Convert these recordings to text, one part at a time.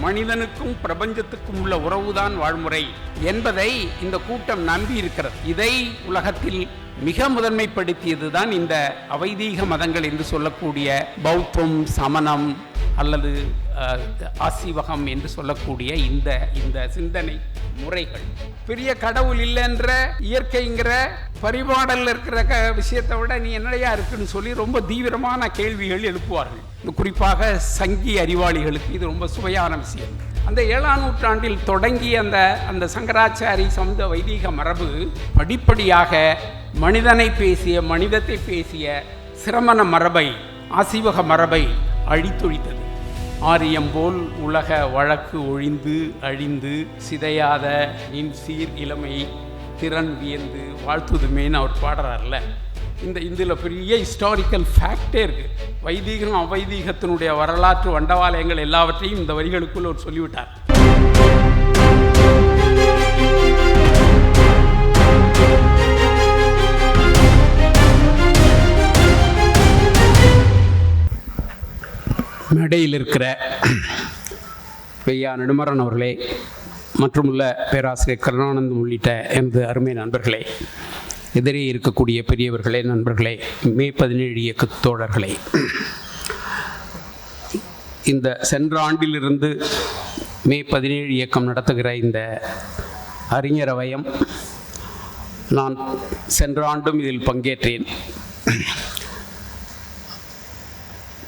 மனிதனுக்கும் பிரபஞ்சத்துக்கும் உள்ள உறவுதான் வாழ்முறை என்பதை இந்த கூட்டம் நம்பி இருக்கிறது. இதை உலகத்தில் மிக முதன்மைப்படுத்தியதுதான் இந்த அவைதீக மதங்கள் என்று சொல்லக்கூடிய பௌத்தம், சமணம் அல்லது ஆசீவகம் என்று சொல்லக்கூடிய இந்த சிந்தனை முறைகள். பெரிய கடவுள் இல்லைன்ற இயற்கைங்கிற பரிபாடல் இருக்கிற விஷயத்தை விட நீ என்னடையா இருக்குன்னு சொல்லி ரொம்ப தீவிரமான கேள்விகள் எழுப்புவார்கள். குறிப்பாக சங்கி அறிவாளிகளுக்கு இது ரொம்ப சுவையான விஷயம். அந்த 7ஆம் நூற்றாண்டில் தொடங்கி அந்த சங்கராச்சாரி சமூக வைதீக மரபு படிப்படியாக மனிதனை பேசிய, மனிதத்தை பேசிய சிரமண மரபை, ஆசீவக மரபை அழித்தொழித்தது. ஆரியம் போல் உலக வழக்கு ஒழிந்து அழிந்து சிதையாத நின் சீர் இளமை திறன் வியந்து வாழ்த்துதுமேன்னு அவர் பாடுறார்ல. இதில் பெரிய ஹிஸ்டாரிக்கல் ஃபேக்டே இருக்குது. வைதீகம் அவைதீகத்தினுடைய வரலாற்று வண்டவாலயங்கள் எல்லாவற்றையும் இந்த வரிகளுக்குள் அவர் சொல்லிவிட்டார். மேடையில் இருக்கிற ஐயா நெடுமாறன் அவர்களே மற்றும் உள்ள பேராசிரியர் கருணானந்தம் உள்ளிட்ட எனது அருமை நண்பர்களே, எதிரே இருக்கக்கூடிய பெரியவர்களே, நண்பர்களே, மே 17 இயக்க தோழர்களே, இந்த சென்ற ஆண்டிலிருந்து மே 17 இயக்கம் நடத்துகிற இந்த அறிஞரவயம், நான் சென்ற ஆண்டும் இதில் பங்கேற்றேன்.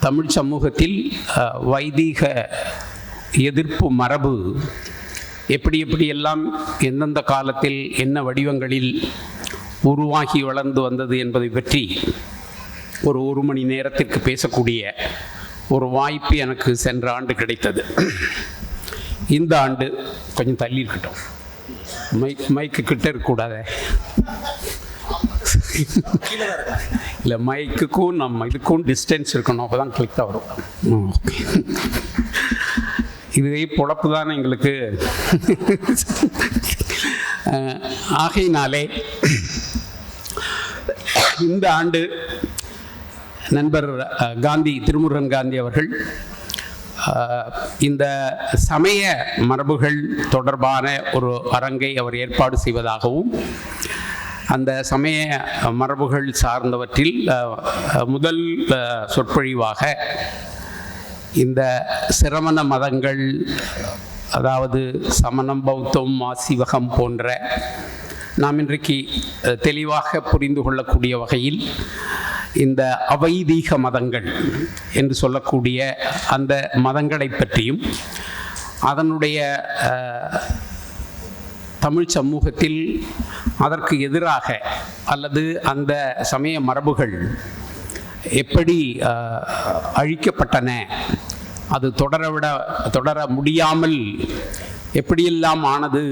தமிழ் சமூகத்தில் வைதீக எதிர்ப்பு மரபு எப்படியெல்லாம் எந்தெந்த காலத்தில் என்ன வடிவங்களில் உருவாகி வளர்ந்து வந்தது என்பதை பற்றி ஒரு மணி நேரத்திற்கு பேசக்கூடிய ஒரு வாய்ப்பு எனக்கு சென்ற ஆண்டு கிடைத்தது. இந்த ஆண்டு கொஞ்சம் தள்ளி இருக்கட்டும், மைக்கு கிட்ட இருக்கக்கூடாத, இல்லை மைக்குக்கும் நம்ம இதுக்கும் டிஸ்டன்ஸ் இருக்கணும், அப்போ தான் கிளிக் வரும். ஓகே, இதே பொழப்பு தானே எங்களுக்கு. ஆகையினாலே இந்த ஆண்டு நண்பர் காந்தி, திருமுருகன் காந்தி அவர்கள் இந்த சமய மரபுகள் தொடர்பான ஒரு அரங்கை அவர் ஏற்பாடு செய்வதாகவும், அந்த சமய மரபுகள் சார்ந்தவற்றில் முதல் சொற்பொழிவாக இந்த சிரமண மதங்கள், அதாவது சமணம், பௌத்தம், ஆசீவகம் போன்ற நாம் இன்றைக்கு தெளிவாக புரிந்து கொள்ளக்கூடிய வகையில் இந்த அவைதீக மதங்கள் என்று சொல்லக்கூடிய அந்த மதங்களை பற்றியும், அதனுடைய தமிழ் சமூகத்தில் அதற்கு எதிராக அல்லது அந்த சமய மரபுகள் எப்படி அழிக்கப்பட்டன, அது தொடர முடியாமல் எப்படியெல்லாம் ஆனது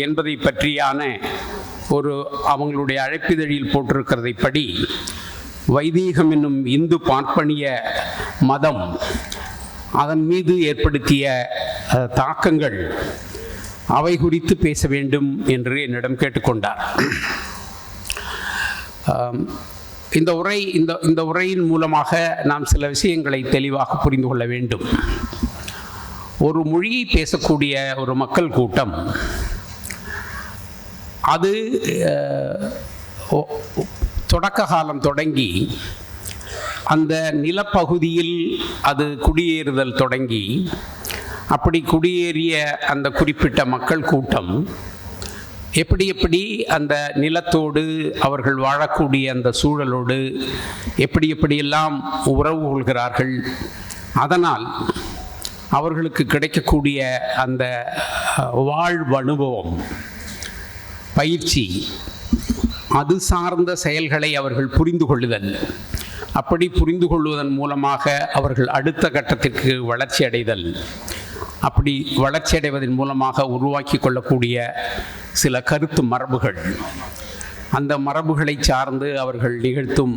என்பதை பற்றியான ஒரு அவங்களுடைய அழைப்பிதழில் போட்டிருக்கிறதை படி, வைதீகம் என்னும் இந்து பார்ப்பனிய மதம் அதன் மீது ஏற்படுத்திய தாக்கங்கள் அவை குறித்து பேச வேண்டும் என்று என்னிடம் கேட்டுக்கொண்டார். இந்த உரையின் மூலமாக நாம் சில விஷயங்களை தெளிவாக புரிந்து கொள்ள வேண்டும். ஒரு மொழியை பேசக்கூடிய ஒரு மக்கள் கூட்டம், அது தொடக்க காலம் தொடங்கி அந்த நிலப்பகுதியில் அது குடியேறுதல் தொடங்கி, அப்படி குடியேறிய அந்த குறிப்பிட்ட மக்கள் கூட்டம் எப்படி அந்த நிலத்தோடு அவர்கள் வாழக்கூடிய அந்த சூழலோடு எப்படியெல்லாம் உறவு கொள்கிறார்கள், அதனால் அவர்களுக்கு கிடைக்கக்கூடிய அந்த வாழ்வு அனுபவம், பயிற்சி, அது சார்ந்த செயல்களை அவர்கள் புரிந்து கொள்ளுதல், அப்படி புரிந்து கொள்வதன் மூலமாக அவர்கள் அடுத்த கட்டத்திற்கு வளர்ச்சி அடைதல், அப்படி வளர்ச்சி அடைவதன் மூலமாக உருவாக்கி கொள்ளக்கூடிய சில கருத்து மரபுகள், அந்த மரபுகளை சார்ந்து அவர்கள் நிகழ்த்தும்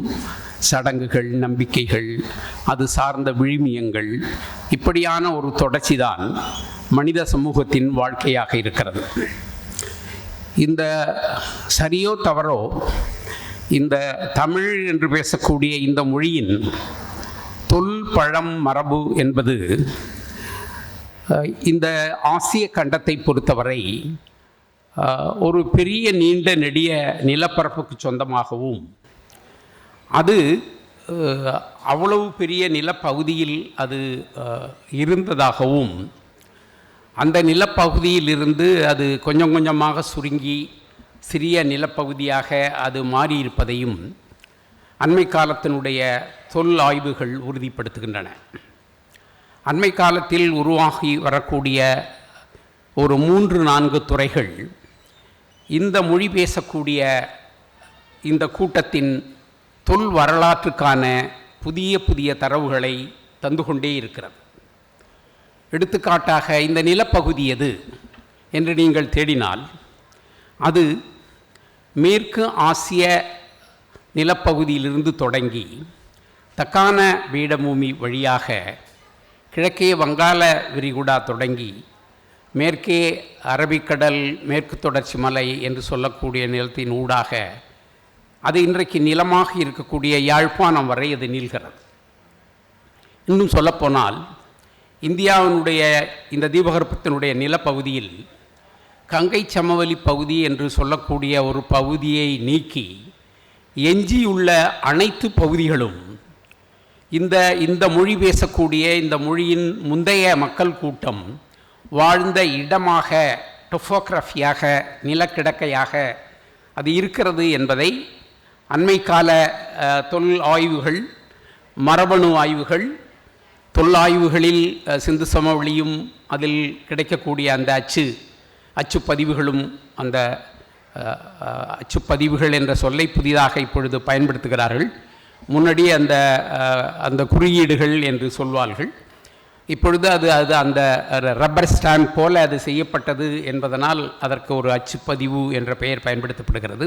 சடங்குகள், நம்பிக்கைகள், அது சார்ந்த விழுமியங்கள், இப்படியான ஒரு தொடர்ச்சி தான் மனித சமூகத்தின் வாழ்க்கையாக இருக்கிறது. இந்த சரியோ தவறோ, இந்த தமிழ் என்று பேசக்கூடிய இந்த மொழியின் தொல் பழம் மரபு என்பது இந்த ஆசிய கண்டத்தை பொறுத்தவரை ஒரு பெரிய நீண்ட நெடிய நிலப்பரப்புக்கு சொந்தமாகவும் அது அவ்வளவு பெரிய நிலப்பகுதியில் அது இருந்ததாகவும் அந்த நிலப்பகுதியிலிருந்து அது கொஞ்சம் கொஞ்சமாக சுருங்கி சிறிய நிலப்பகுதியாக அது மாறியிருப்பதையும் அண்மை காலத்தினுடைய தொல் ஆய்வுகள் உறுதிப்படுத்துகின்றன. அண்மை காலத்தில் உருவாகி வரக்கூடிய ஒரு 3-4 துறைகள் இந்த மொழி பேசக்கூடிய இந்த கூட்டத்தின் தொல் வரலாற்றுக்கான புதிய புதிய தரவுகளை தந்து கொண்டே இருக்கிறது. எடுத்துக்காட்டாக இந்த நிலப்பகுதி எது என்று நீங்கள் தேடினால் அது மேற்கு ஆசிய நிலப்பகுதியிலிருந்து தொடங்கி தக்கான பீடபூமி வழியாக கிழக்கே வங்காள விரிகுடா தொடங்கி மேற்கே அரபிக்கடல் மேற்கு தொடர்ச்சி மலை என்று சொல்லக்கூடிய நிலத்தின் ஊடாக அது இன்றைக்கு நிலமாக இருக்கக்கூடிய யாழ்ப்பாணம் வரை அது நீள்கிறது. இன்னும் சொல்லப்போனால் இந்தியாவினுடைய இந்த தீபகற்பத்தினுடைய நிலப்பகுதியில் கங்கை சமவெளி பகுதி என்று சொல்லக்கூடிய ஒரு பகுதியை நீக்கி எஞ்சியுள்ள அனைத்து பகுதிகளும் இந்த மொழி பேசக்கூடிய இந்த மொழியின் முந்தைய மக்கள் கூட்டம் வாழ்ந்த இடமாக டொஃபோகிராஃபியாக நிலக்கிடக்கையாக அது இருக்கிறது என்பதை அண்மை கால தொல் ஆய்வுகள் மரபணு ஆய்வுகள் தொல்லாய்வுகளில் சிந்து சமவெளியும் அதில் கிடைக்கக்கூடிய அந்த அச்சுப்பதிவுகளும் அந்த அச்சுப்பதிவுகள் என்ற சொல்லை புதிதாக இப்பொழுது பயன்படுத்துகிறார்கள். முன்னாடி அந்த குறியீடுகள் என்று சொல்வார்கள். இப்பொழுது அது அந்த ரப்பர் ஸ்டாம்ப் போல அது செய்யப்பட்டது என்பதனால் அதற்கு ஒரு அச்சுப்பதிவு என்ற பெயர் பயன்படுத்தப்படுகிறது.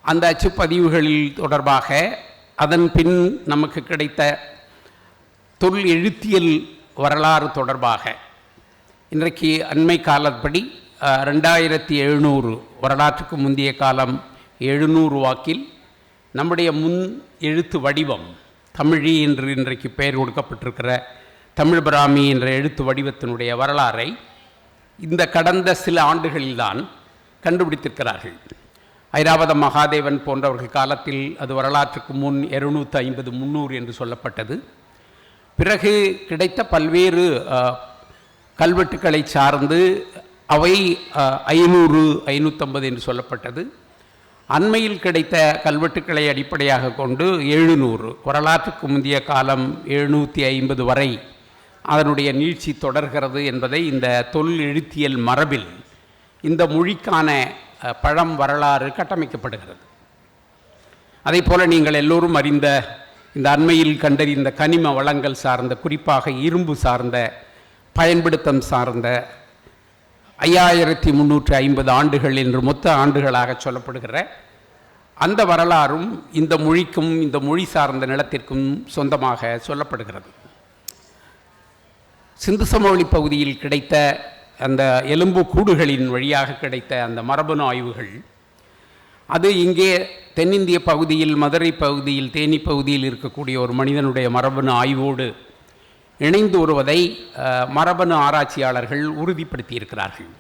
அந்த அச்சுப்பதிவுகளில் தொடர்பாக அதன் பின் நமக்கு கிடைத்த தொல் எழுத்தியல் வரலாறு தொடர்பாக இன்றைக்கு அண்மை காலப்படி 2700 வரலாற்றுக்கு முந்தைய காலம் 700 வாக்கில் நம்முடைய முன் எழுத்து வடிவம் தமிழி என்று இன்றைக்கு பெயர் கொடுக்கப்பட்டிருக்கிற தமிழ் பிராமி என்ற எழுத்து வடிவத்தினுடைய வரலாறை இந்த கடந்த சில ஆண்டுகளில்தான் கண்டுபிடித்திருக்கிறார்கள். ஐராவத மகாதேவன் போன்றவர்கள் காலத்தில் அது வரலாற்றுக்கு முன் 250-300 என்று சொல்லப்பட்டது. பிறகு கிடைத்த பல்வேறு கல்வெட்டுக்களை சார்ந்து அவை 500-550 என்று சொல்லப்பட்டது. அண்மையில் கிடைத்த கல்வெட்டுக்களை அடிப்படையாக கொண்டு 700 வரலாற்றுக்கு முந்தைய காலம் 750 வரை அதனுடைய நீட்சி தொடர்கிறது என்பதை இந்த தொல் எழுத்தியல் மரபில் இந்த மொழிக்கான பழம் வரலாறு கட்டமைக்கப்படுகிறது. அதை போல நீங்கள் எல்லோரும் அறிந்த இந்த அண்மையில் கண்டறிந்த கனிம வளங்கள் சார்ந்த, குறிப்பாக இரும்பு சார்ந்த, பயன்படுத்தம் சார்ந்த 5350 ஆண்டுகள் என்று மொத்த ஆண்டுகளாக சொல்லப்படுகிற அந்த வரலாறும் இந்த மொழிக்கும் இந்த மொழி சார்ந்த நிலத்திற்கும் சொந்தமாக சொல்லப்படுகிறது. சிந்து சமவெளி பகுதியில் கிடைத்த அந்த எலும்பு கூடுகளின் வழியாக கிடைத்த அந்த மரபணு ஆய்வுகள் அது இங்கே தென்னிந்திய பகுதியில், மதுரை பகுதியில், தேனி பகுதியில் இருக்கக்கூடிய ஒரு மனிதனுடைய மரபணு ஆய்வோடு இணைந்து வருவதை மரபணு ஆராய்ச்சியாளர்கள் உறுதிப்படுத்தியிருக்கிறார்கள்.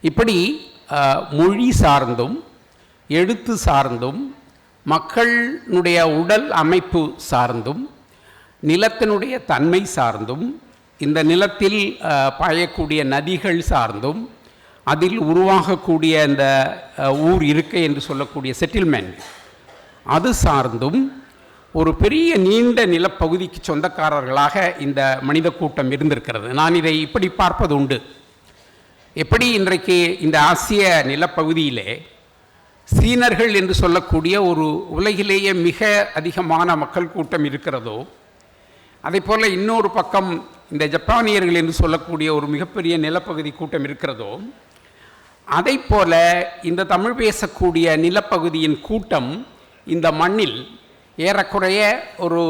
இப்படி மொழி சார்ந்தும் எழுத்து சார்ந்தும் மக்களுடைய உடல் அமைப்பு சார்ந்தும் நிலத்தினுடைய தன்மை சார்ந்தும் இந்த நிலத்தில் பாயக்கூடிய நதிகள் சார்ந்தும் அதில் உருவாகக்கூடிய இந்த ஊர் இருக்கை என்று சொல்லக்கூடிய செட்டில்மெண்ட் அது சார்ந்தும் ஒரு பெரிய நீண்ட நிலப்பகுதிக்கு சொந்தக்காரர்களாக இந்த மனித கூட்டம் இருந்திருக்கிறது. நான் இதை இப்படி பார்ப்பது உண்டு. எப்படி இன்றைக்கு இந்த ஆசிய நிலப்பகுதியிலே சீனர்கள் என்று சொல்லக்கூடிய ஒரு உலகிலேயே மிக அதிகமான மக்கள் கூட்டம் இருக்கிறதோ, அதே போல் இன்னொரு பக்கம் இந்த ஜப்பானியர்கள் என்று சொல்லக்கூடிய ஒரு மிகப்பெரிய நிலப்பகுதி கூட்டம் இருக்கிறதோ, அதை போல இந்த தமிழ் பேசக்கூடிய நிலப்பகுதியின் கூட்டம் இந்த மண்ணில் ஏறக்குறைய ஒரு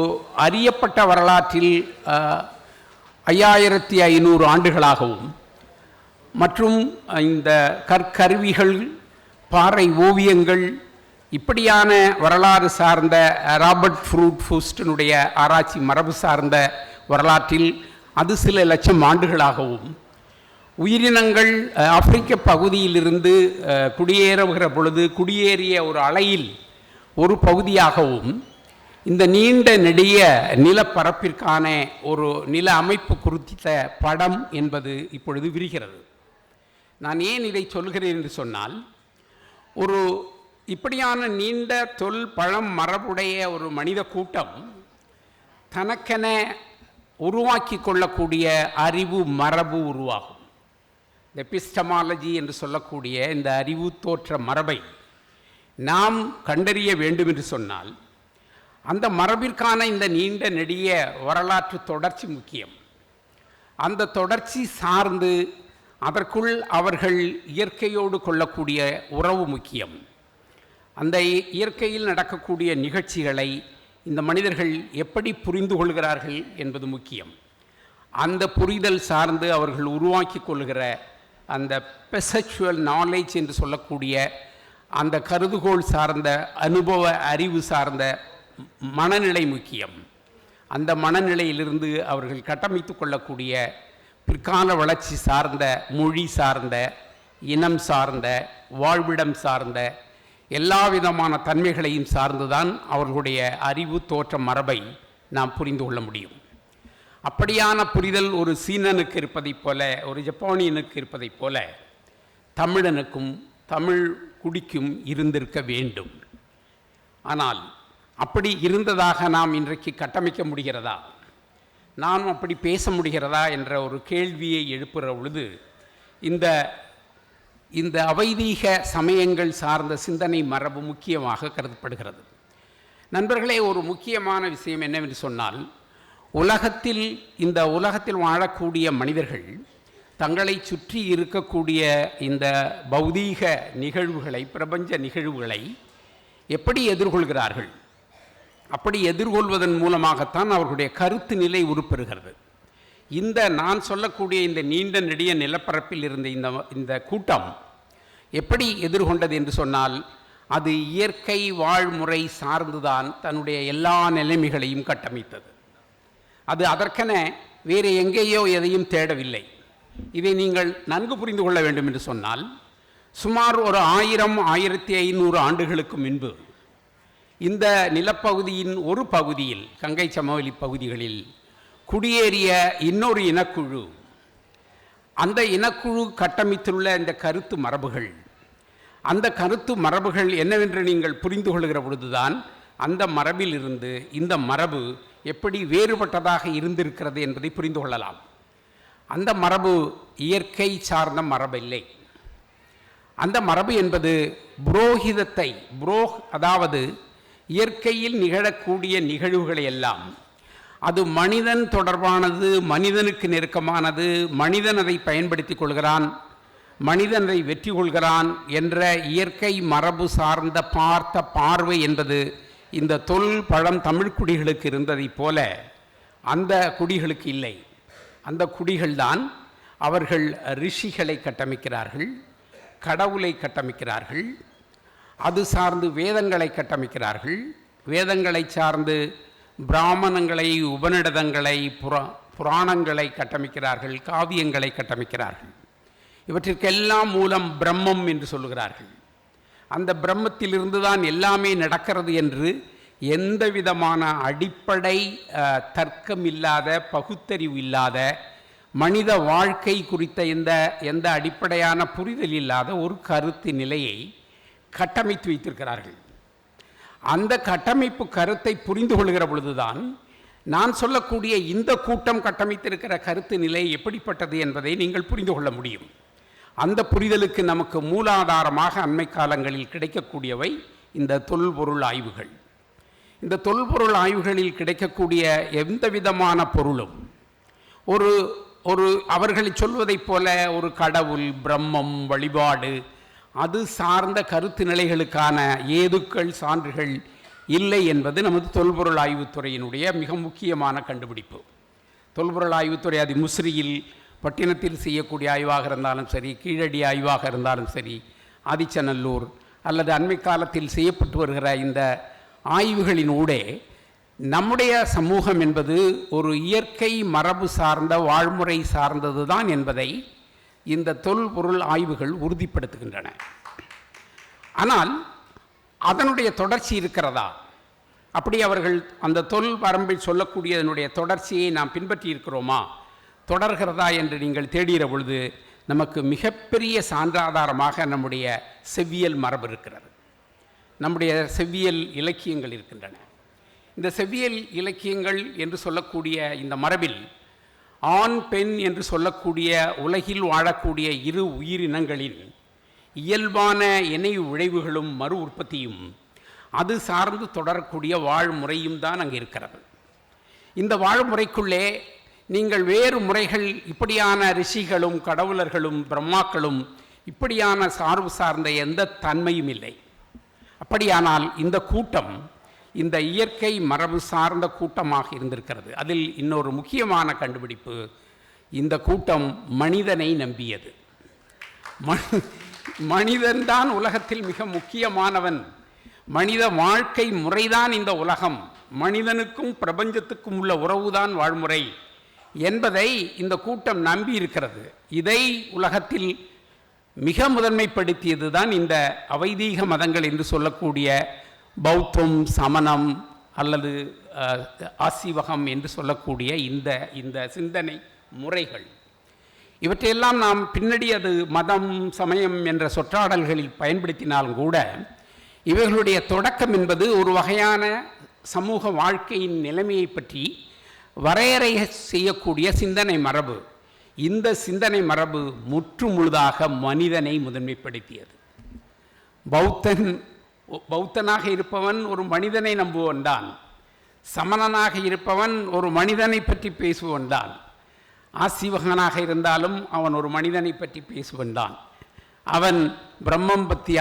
அறியப்பட்ட வரலாற்றில் 5500 ஆண்டுகளாகவும் மற்றும் இந்த கற்கருவிகள், பாறை ஓவியங்கள், இப்படியான வரலாறு சார்ந்த ராபர்ட் ஃப்ரூட் ஃபுஸ்டினுடைய ஆராய்ச்சி மரபு சார்ந்த வரலாற்றில் அது சில லட்சம் ஆண்டுகளாகவும், உயிரினங்கள் ஆப்பிரிக்க பகுதியிலிருந்து குடியேறுகிற பொழுது குடியேறிய ஒரு அலையில் ஒரு பகுதியாகவும், இந்த நீண்ட நெடிய நிலப்பரப்பிற்கான ஒரு நில அமைப்பு குறித்த படம் என்பது இப்பொழுது விரிகிறது. நான் ஏன் இதை சொல்கிறேன் என்று சொன்னால், ஒரு இப்படியான நீண்ட தொல் பழம் மரபுடைய ஒரு மனித கூட்டம் தனக்கென உருவாக்கி கொள்ளக்கூடிய அறிவு மரபு உருவாகும். இந்த எபிஸ்டமாலஜி என்று சொல்லக்கூடிய இந்த அறிவு தோற்ற மரபை நாம் கண்டறிய வேண்டும் என்று சொன்னால், அந்த மரபிற்கான இந்த நீண்ட நெடிய வரலாற்று தொடர்ச்சி முக்கியம். அந்த தொடர்ச்சி சார்ந்து அதற்குள் அவர்கள் இயற்கையோடு கொள்ளக்கூடிய உறவு முக்கியம். அந்த இயற்கையில் நடக்கக்கூடிய நிகழ்ச்சிகளை இந்த மனிதர்கள் எப்படி புரிந்து கொள்கிறார்கள் என்பது முக்கியம். அந்த புரிதல் சார்ந்து அவர்கள் உருவாக்கி கொள்கிற அந்த பெர்செப்சுவல் நாலேஜ் என்று சொல்லக்கூடிய அந்த கருதுகோள் சார்ந்த அனுபவ அறிவு சார்ந்த மனநிலை முக்கியம். அந்த மனநிலையிலிருந்து அவர்கள் கட்டமைத்து கொள்ளக்கூடிய பிற்கால வளர்ச்சி சார்ந்த, மொழி சார்ந்த, இனம் சார்ந்த, வாழ்விடம் சார்ந்த எல்லா விதமான தன்மைகளையும் சார்ந்துதான் அவர்களுடைய அறிவு தோற்ற மரபை நாம் புரிந்து கொள்ள முடியும். அப்படியான புரிதல் ஒரு சீனனுக்கு இருப்பதைப் போல, ஒரு ஜப்பானியனுக்கு இருப்பதைப் போல தமிழனுக்கும் தமிழ் குடிக்கும் இருந்திருக்க வேண்டும். ஆனால் அப்படி இருந்ததாக நாம் இன்றைக்கு கட்டமைக்க முடிகிறதா, நாம் அப்படி பேச முடிகிறதா என்ற ஒரு கேள்வியை எழுப்புகிற பொழுது இந்த அவைதீக சமயங்கள் சார்ந்த சிந்தனை மரபு முக்கியமாக கருதப்படுகிறது. நண்பர்களே, ஒரு முக்கியமான விஷயம் என்னவென்று சொன்னால், இந்த உலகத்தில் வாழக்கூடிய மனிதர்கள் தங்களை சுற்றி இருக்கக்கூடிய இந்த பௌதீக நிகழ்வுகளை, பிரபஞ்ச நிகழ்வுகளை எப்படி எதிர்கொள்கிறார்கள்? அப்படி எதிர்கொள்வதன் மூலமாகத்தான் அவர்களுடைய கருத்து நிலை உருப்பெறுகிறது. நான் சொல்லக்கூடிய இந்த நீண்ட நெடிய நிலப்பரப்பில் இருந்த இந்த கூட்டம் எப்படி எதிர்கொண்டது என்று சொன்னால், அது இயற்கை வாழ்முறை சார்ந்துதான் தன்னுடைய எல்லா நிலைமைகளையும் கட்டமைத்தது. அது அதற்கென வேறு எங்கேயோ எதையும் தேடவில்லை. இதை நீங்கள் நன்கு புரிந்து கொள்ள வேண்டும் என்று சொன்னால், சுமார் ஒரு 1000-1500 ஆண்டுகளுக்கு முன்பு இந்த நிலப்பகுதியின் ஒரு பகுதியில், கங்கை சமவெளி பகுதிகளில் குடியேறிய இன்னொரு இனக்குழு, அந்த இனக்குழு கட்டமைத்துள்ள இந்த கருத்து மரபுகள், அந்த கருத்து மரபுகள் என்னவென்று நீங்கள் புரிந்து கொள்கிற பொழுதுதான் அந்த மரபில் இருந்து இந்த மரபு எப்படி வேறுபட்டதாக இருந்திருக்கிறது என்பதை புரிந்து கொள்ளலாம். அந்த மரபு இயற்கை சார்ந்த மரபில்லை. அந்த மரபு என்பது புரோகிதத்தை, அதாவது இயற்கையில் நிகழக்கூடிய நிகழ்வுகளை எல்லாம், அது மனிதன் தொடர்பானது, மனிதனுக்கு நெருக்கமானது, மனிதன் அதை பயன்படுத்தி கொள்கிறான், மனிதன் அதை வெற்றி கொள்கிறான் என்ற இயற்கை மரபு சார்ந்த பார்வை என்பது இந்த பழம் தமிழ் குடிகளுக்கு இருந்ததைப் போல அந்த குடிகளுக்கு இல்லை. அந்த குடிகள்தான் அவர்கள் ரிஷிகளை கட்டமைக்கிறார்கள், கடவுளை கட்டமைக்கிறார்கள், அது சார்ந்து வேதங்களை கட்டமைக்கிறார்கள், வேதங்களை சார்ந்து பிராமணங்களை, உபநிடதங்களை, புராணங்களை கட்டமைக்கிறார்கள், காவியங்களை கட்டமைக்கிறார்கள். இவற்றிற்கெல்லாம் மூலம் பிரம்மம் என்று சொல்லுகிறார்கள். அந்த பிரம்மத்திலிருந்து தான் எல்லாமே நடக்கிறது என்று எந்த விதமான அடிப்படை தர்க்கம் இல்லாத, பகுத்தறிவு இல்லாத, மனித வாழ்க்கை குறித்த எந்த அடிப்படையான புரிதல் இல்லாத ஒரு கருத்து நிலையை கட்டமைத்து வைத்திருக்கிறார்கள். அந்த கட்டமைப்பு கருத்தை புரிந்து கொள்கிற பொழுதுதான் நான் சொல்லக்கூடிய இந்த கூட்டம் கட்டமைத்திருக்கிற கருத்து நிலை எப்படிப்பட்டது என்பதை நீங்கள் புரிந்து கொள்ள முடியும். அந்த புரிதலுக்கு நமக்கு மூலாதாரமாக அண்மை காலங்களில் கிடைக்கக்கூடியவை இந்த தொல்பொருள் ஆய்வுகள். இந்த தொல்பொருள் ஆய்வுகளில் கிடைக்கக்கூடிய எந்த விதமான பொருளும் ஒரு அவர்கள் சொல்வதைப் போல ஒரு கடவுள், பிரம்மம், வழிபாடு, அது சார்ந்த கருத்து நிலைகளுக்கான ஏதுக்கள், சான்றுகள் இல்லை என்பது நமது தொல்பொருள் ஆய்வுத்துறையினுடைய மிக முக்கியமான கண்டுபிடிப்பு. தொல்பொருள் ஆய்வுத்துறை அது முசிறியில், பட்டினத்தில் செய்யக்கூடிய ஆய்வாக இருந்தாலும் சரி, கீழடி ஆய்வாக இருந்தாலும் சரி, ஆதிச்சநல்லூர் அல்லது அண்மை காலத்தில் செய்யப்பட்டு வருகிற இந்த ஆய்வுகளின் ஊடே நம்முடைய சமூகம் என்பது ஒரு இயற்கை மரபு சார்ந்த வாழ்முறை சார்ந்தது தான் என்பதை இந்த தொல்பொருள் ஆய்வுகள் உறுதிப்படுத்துகின்றன. ஆனால் அதனுடைய தொடர்ச்சி இருக்கிறதா? அப்படி அவர்கள் அந்த தொல் வரம்பில் சொல்லக்கூடியதனுடைய தொடர்ச்சியை நாம் பின்பற்றி இருக்கிறோமா, தொடர்கிறதா என்று நீங்கள் தேடுகிற பொழுது நமக்கு மிகப்பெரிய சான்றாதாரமாக நம்முடைய செவ்வியல் மரபு இருக்கிறது, நம்முடைய செவ்வியல் இலக்கியங்கள் இருக்கின்றன. இந்த செவ்வியல் இலக்கியங்கள் என்று சொல்லக்கூடிய இந்த மரபில் ஆண் பெண் என்று சொல்லக்கூடிய உலகில் வாழக்கூடிய இரு உயிரினங்களின் இயல்பான இணை விளைவுகளும் மறு உற்பத்தியும் அது சார்ந்து தொடரக்கூடிய வாழ்முறையும் தான் அங்கே இருக்கிறது. இந்த வாழ்முறைக்குள்ளே நீங்கள் வேறு முறைகள், இப்படியான ரிஷிகளும் கடவுளர்களும் பிரம்மாக்களும் இப்படியான சார்பு சார்ந்த எந்த தன்மையும் இல்லை. அப்படியானால் இந்த கூட்டம் இந்த இயற்கை மரபு சார்ந்த கூட்டமாக இருந்திருக்கிறது. அதில் இன்னொரு முக்கியமான கண்டுபிடிப்பு, இந்த கூட்டம் மனிதனை நம்பியது. மனிதன்தான் உலகத்தில் மிக முக்கியமானவன், மனித வாழ்க்கை முறைதான் இந்த உலகம், மனிதனுக்கும் பிரபஞ்சத்துக்கும் உள்ள உறவுதான் வாழ்முறை என்பதை இந்த கூட்டம் நம்பி இருக்கிறது. இதை உலகத்தில் மிக முதன்மைப்படுத்தியது தான் இந்த அவைதீக மதங்கள் என்று சொல்லக்கூடிய பௌத்தம், சமணம் அல்லது ஆசீவகம் என்று சொல்லக்கூடிய இந்த சிந்தனை முறைகள். இவற்றையெல்லாம் நாம் பின்னாடி அது மதம் சமயம் என்ற சொற்றாடல்களில் பயன்படுத்தினாலும் கூட இவைகளுடைய தொடக்கம் என்பது ஒரு வகையான சமூக வாழ்க்கையின் நிலைமையை பற்றி வரையறை செய்யக்கூடிய சிந்தனை மரபு. இந்த சிந்தனை மரபு முற்று முழுதாக மனிதனை முதன்மைப்படுத்தியது. பௌத்தனாக இருப்பவன் ஒரு மனிதனை நம்புவன் தான், சமணனாக இருப்பவன் ஒரு மனிதனை பற்றி பேசுவன் தான், ஆசீவகனாக இருந்தாலும் அவன் ஒரு மனிதனை பற்றி பேசுவன் தான். அவன் பிரம்மம் பற்றி,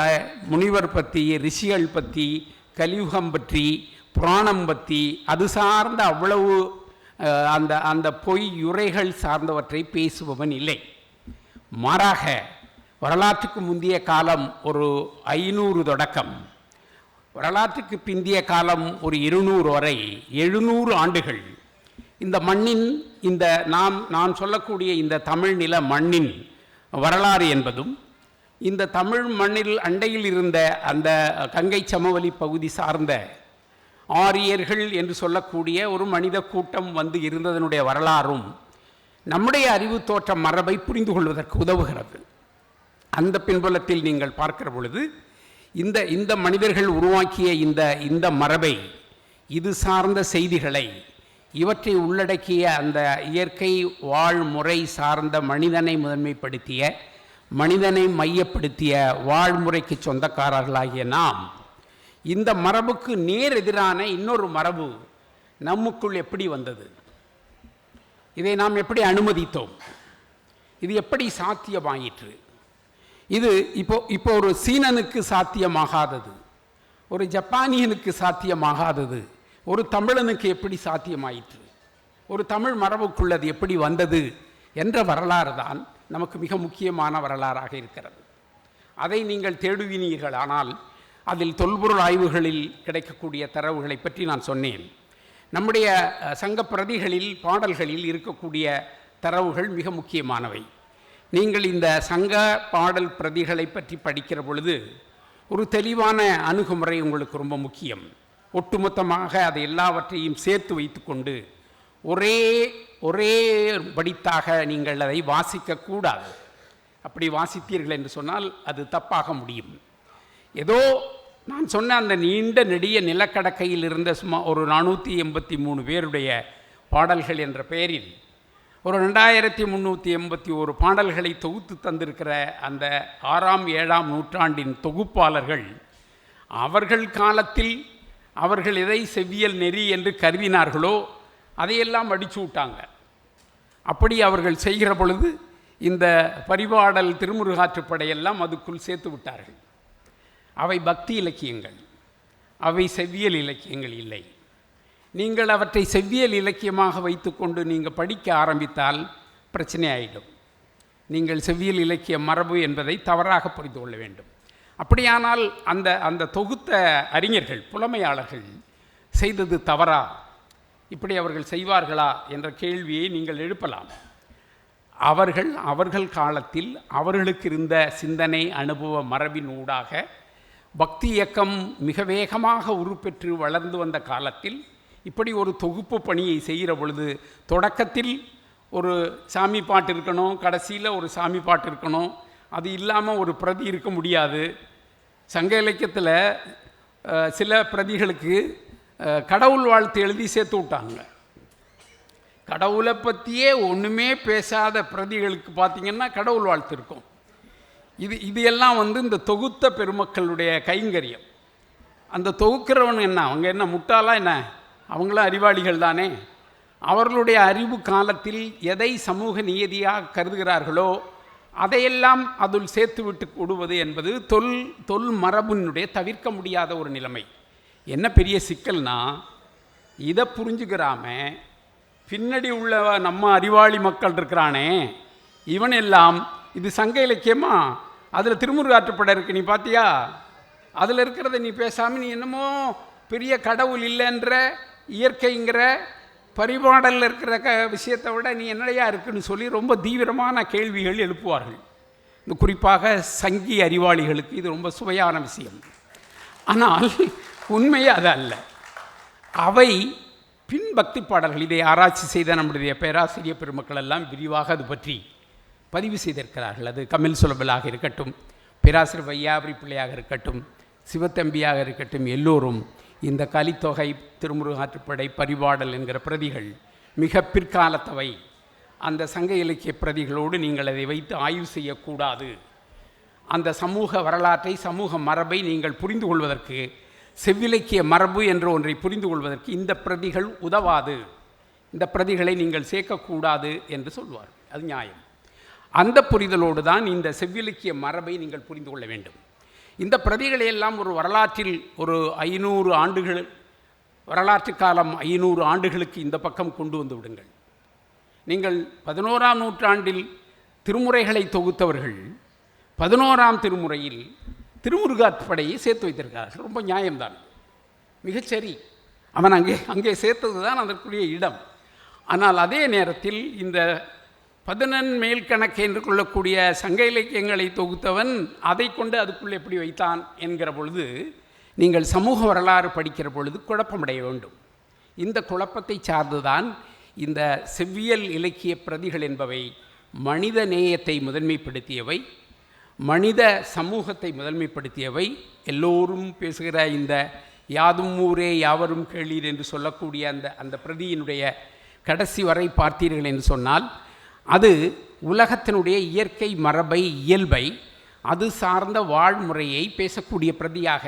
முனிவர் பற்றி, ரிஷிகள் பற்றி, கலியுகம் பற்றி, புராணம் பற்றி அது சார்ந்த அவ்வளவு அந்த பொய் யுரைகள் சார்ந்தவற்றை பேசுபவன் இல்லை. மாறாக வரலாற்றுக்கு முந்தைய காலம் ஒரு 500 தொடக்கம், வரலாற்றுக்கு பிந்திய காலம் ஒரு 200 வரை 700 ஆண்டுகள் இந்த மண்ணின், இந்த நான் சொல்லக்கூடிய இந்த தமிழ் நில மண்ணின் வரலாறு என்பதும், இந்த தமிழ் மண்ணில் அண்டையில் இருந்த அந்த கங்கை சமவெளி பகுதி சார்ந்த ஆரியர்கள் என்று சொல்லக்கூடிய ஒரு மனித கூட்டம் வந்து இருந்ததனுடைய வரலாறும் நம்முடைய அறிவு தோற்ற மரபை புரிந்து கொள்வதற்கு உதவுகிறது. அந்த பின்புலத்தில் நீங்கள் பார்க்கிற பொழுது இந்த மனிதர்கள் உருவாக்கிய இந்த மரபை, இது சார்ந்த செய்திகளை, இவற்றை உள்ளடக்கிய அந்த இயற்கை வாழ்முறை சார்ந்த மனிதனை முதன்மைப்படுத்திய, மனிதனை மையப்படுத்திய வாழ்முறைக்கு சொந்தக்காரர்களாகிய நாம் இந்த மரபுக்கு நேர் எதிரான இன்னொரு மரபு நமக்குள் எப்படி வந்தது, இதை நாம் எப்படி அனுமதித்தோம், இது எப்படி சாத்தியமாயிற்று? இது இப்போ ஒரு சீனனுக்கு சாத்தியமாகாதது, ஒரு ஜப்பானியனுக்கு சாத்தியமாகாதது, ஒரு தமிழனுக்கு எப்படி சாத்தியமாயிற்று, ஒரு தமிழ் மரபுக்குள்ளது எப்படி வந்தது என்ற வரலாறு தான் நமக்கு மிக முக்கியமான வரலாறாக இருக்கிறது. அதை நீங்கள் தேடுவீர்கள். ஆனால் அதில் தொல்பொருள் ஆய்வுகளில் கிடைக்கக்கூடிய தரவுகளை பற்றி நான் சொன்னேன். நம்முடைய சங்க பிரதிகளில், பாடல்களில் இருக்கக்கூடிய தரவுகள் மிக முக்கியமானவை. நீங்கள் இந்த சங்க பாடல் பிரதிகளை பற்றி படிக்கிற பொழுது ஒரு தெளிவான அணுகுமுறை உங்களுக்கு ரொம்ப முக்கியம். ஒட்டுமொத்தமாக அதை எல்லாவற்றையும் சேர்த்து வைத்துக்கொண்டு ஒரே படித்தாக நீங்கள் அதை வாசிக்கக்கூடாது. அப்படி வாசித்தீர்கள் என்று சொன்னால் அது தப்பாக முடியும். ஏதோ நான் சொன்ன அந்த நீண்ட நெடிய நிலக்கடக்கையில் இருந்த சுமார் ஒரு 483 பேருடைய பாடல்கள் என்ற பெயரில் ஒரு 2381 பாடல்களை தொகுத்து தந்திருக்கிற அந்த 6ஆம் 7ஆம் நூற்றாண்டின் தொகுப்பாளர்கள் அவர்கள் காலத்தில் அவர்கள் எதை செவ்வியல் நெறி என்று கருதினார்களோ அதையெல்லாம் அடிச்சு விட்டாங்க. அப்படி அவர்கள் செய்கிற பொழுது இந்த பரிபாடல், திருமுருகாற்றுப்படையெல்லாம் அதுக்குள் சேர்த்து விட்டார்கள். அவை பக்தி இலக்கியங்கள், அவை செவ்வியல் இலக்கியங்கள் இல்லை. நீங்கள் அவற்றை செவ்வியல் இலக்கியமாக வைத்துக்கொண்டு நீங்கள் படிக்க ஆரம்பித்தால் பிரச்சனை ஆகிடும். நீங்கள் செவ்வியல் இலக்கிய மரபு என்பதை தவறாக புரிந்து கொள்ள வேண்டும். அப்படியானால் அந்த தொகுத்த அறிஞர்கள், புலமையாளர்கள் செய்தது தவறா இப்படி அவர்கள் செய்வார்களா என்ற கேள்வியை நீங்கள் எழுப்பலாம். அவர்கள் காலத்தில் அவர்களுக்கு இருந்த சிந்தனை அனுபவ மரபின் ஊடாக பக்தி இயக்கம் மிக வேகமாக உருப்பெற்று வளர்ந்து வந்த காலத்தில் இப்படி ஒரு தொகுப்பு பணியை செய்கிற பொழுது தொடக்கத்தில் ஒரு சாமி பாட்டு இருக்கணும், கடைசியில் ஒரு சாமி பாட்டு இருக்கணும், அது இல்லாமல் ஒரு பிரதி இருக்க முடியாது. சங்க இலக்கியத்தில் சில பிரதிகளுக்கு கடவுள் வாழ்த்து எழுதி சேர்த்து விட்டாங்க. கடவுளை பற்றியே ஒன்றுமே பேசாத பிரதிகளுக்கு பார்த்திங்கன்னா கடவுள் வாழ்த்து இருக்கும். இது எல்லாம் இந்த தொகுத்த பெருமக்களுடைய கைங்கரியம். அந்த தொகுக்கிறவன் என்ன, அவங்க என்ன முட்டாளா என்ன, அவங்களும் அறிவாளிகள் தானே. அவர்களுடைய அறிவு காலத்தில் எதை சமூக நியதியாக கருதுகிறார்களோ அதையெல்லாம் அதில் சேர்த்து விட்டு கொடுவது என்பது தொல் மரபினுடைய தவிர்க்க முடியாத ஒரு நிலைமை. என்ன பெரிய சிக்கல்னா, இதை புரிஞ்சுக்கிறாம பின்னாடி உள்ள நம்ம அறிவாளி மக்கள் இருக்கிறானே, இவன் எல்லாம் இது சங்க இலக்கியமா, அதில் திருமுருகாற்றுப்படை இருக்கு, நீ பார்த்தியா, அதில் இருக்கிறத நீ பேசாமல் நீ என்னமோ பெரிய கடவுள் இல்லைன்ற இயற்கைங்கிற பரிபாடலில் இருக்கிற விஷயத்தை விட நீ என்னடையா இருக்குன்னு சொல்லி ரொம்ப தீவிரமான கேள்விகள் எழுப்புவார்கள். இந்த குறிப்பாக சங்கி அறிவாளிகளுக்கு இது ரொம்ப சுவையான விஷயம். ஆனால் உண்மையே அது அல்ல. அவை பின்பக்தி பாடல்கள். இதை ஆராய்ச்சி செய்த நம்முடைய பேராசிரியர் பெருமக்கள் எல்லாம் விரிவாக அது பற்றி பதிவு செய்திருக்கிறார்கள். அது கமில் சுலபலாக இருக்கட்டும், பேராசிரியர் வையாபுரி பிள்ளையாக இருக்கட்டும், சிவத்தம்பியாக இருக்கட்டும், எல்லோரும் இந்த கலித்தொகை, திருமுருகாற்றுப்படை, பரிபாடல் என்கிற பிரதிகள் மிக பிற்காலத்தவை. அந்த சங்க இலக்கிய பிரதிகளோடு நீங்கள் அதை வைத்து ஆய்வு செய்யக்கூடாது. அந்த சமூக வரலாற்றை, சமூக மரபை நீங்கள் புரிந்து கொள்வதற்கு, செவ்விலக்கிய மரபு என்ற ஒன்றை புரிந்து கொள்வதற்கு இந்த பிரதிகள் உதவாது, இந்த பிரதிகளை நீங்கள் சேர்க்கக்கூடாது என்று சொல்வார். அது நியாயம். அந்த புரிதலோடு தான் இந்த செவ்விலக்கிய மரபை நீங்கள் புரிந்து கொள்ள வேண்டும். இந்த பிரதிகளை எல்லாம் ஒரு வரலாற்றில் ஒரு 500 ஆண்டுகள், வரலாற்று காலம் 500 ஆண்டுகளுக்கு இந்த பக்கம் கொண்டு வந்து விடுங்கள். நீங்கள் 11ஆம் நூற்றாண்டில் திருமுறைகளை தொகுத்தவர்கள் 11ஆம் திருமுறையில் திருமுருகாற்றுப்படையை சேர்த்து வைத்திருக்கிறார்கள். ரொம்ப நியாயம்தான், மிகச்சரி. அவன் அங்கே சேர்த்தது தான் அதற்குரிய இடம். ஆனால் அதே நேரத்தில் இந்த 11 மேல் கணக்கு என்று கொள்ளக்கூடிய சங்க இலக்கியங்களை தொகுத்தவன் அதை கொண்டு அதுக்குள்ளே எப்படி வைத்தான் என்கிற பொழுது நீங்கள் சமூக வரலாறு படிக்கிற பொழுது குழப்பமடைய வேண்டும். இந்த குழப்பத்தை சார்ந்துதான் இந்த செவ்வியல் இலக்கிய பிரதிகள் என்பவை மனித நேயத்தை முதன்மைப்படுத்தியவை, மனித சமூகத்தை முதன்மைப்படுத்தியவை. எல்லோரும் பேசுகிற இந்த யாதும் ஊரே யாவரும் கேளீர் என்று சொல்லக்கூடிய அந்த பிரதியினுடைய கடைசி வரை பார்த்தீர்கள் என்று சொன்னால் அது உலகத்தினுடைய இயற்கை மரபை, இயல்பை, அது சார்ந்த வாழ்முறையை பேசக்கூடிய பிரதியாக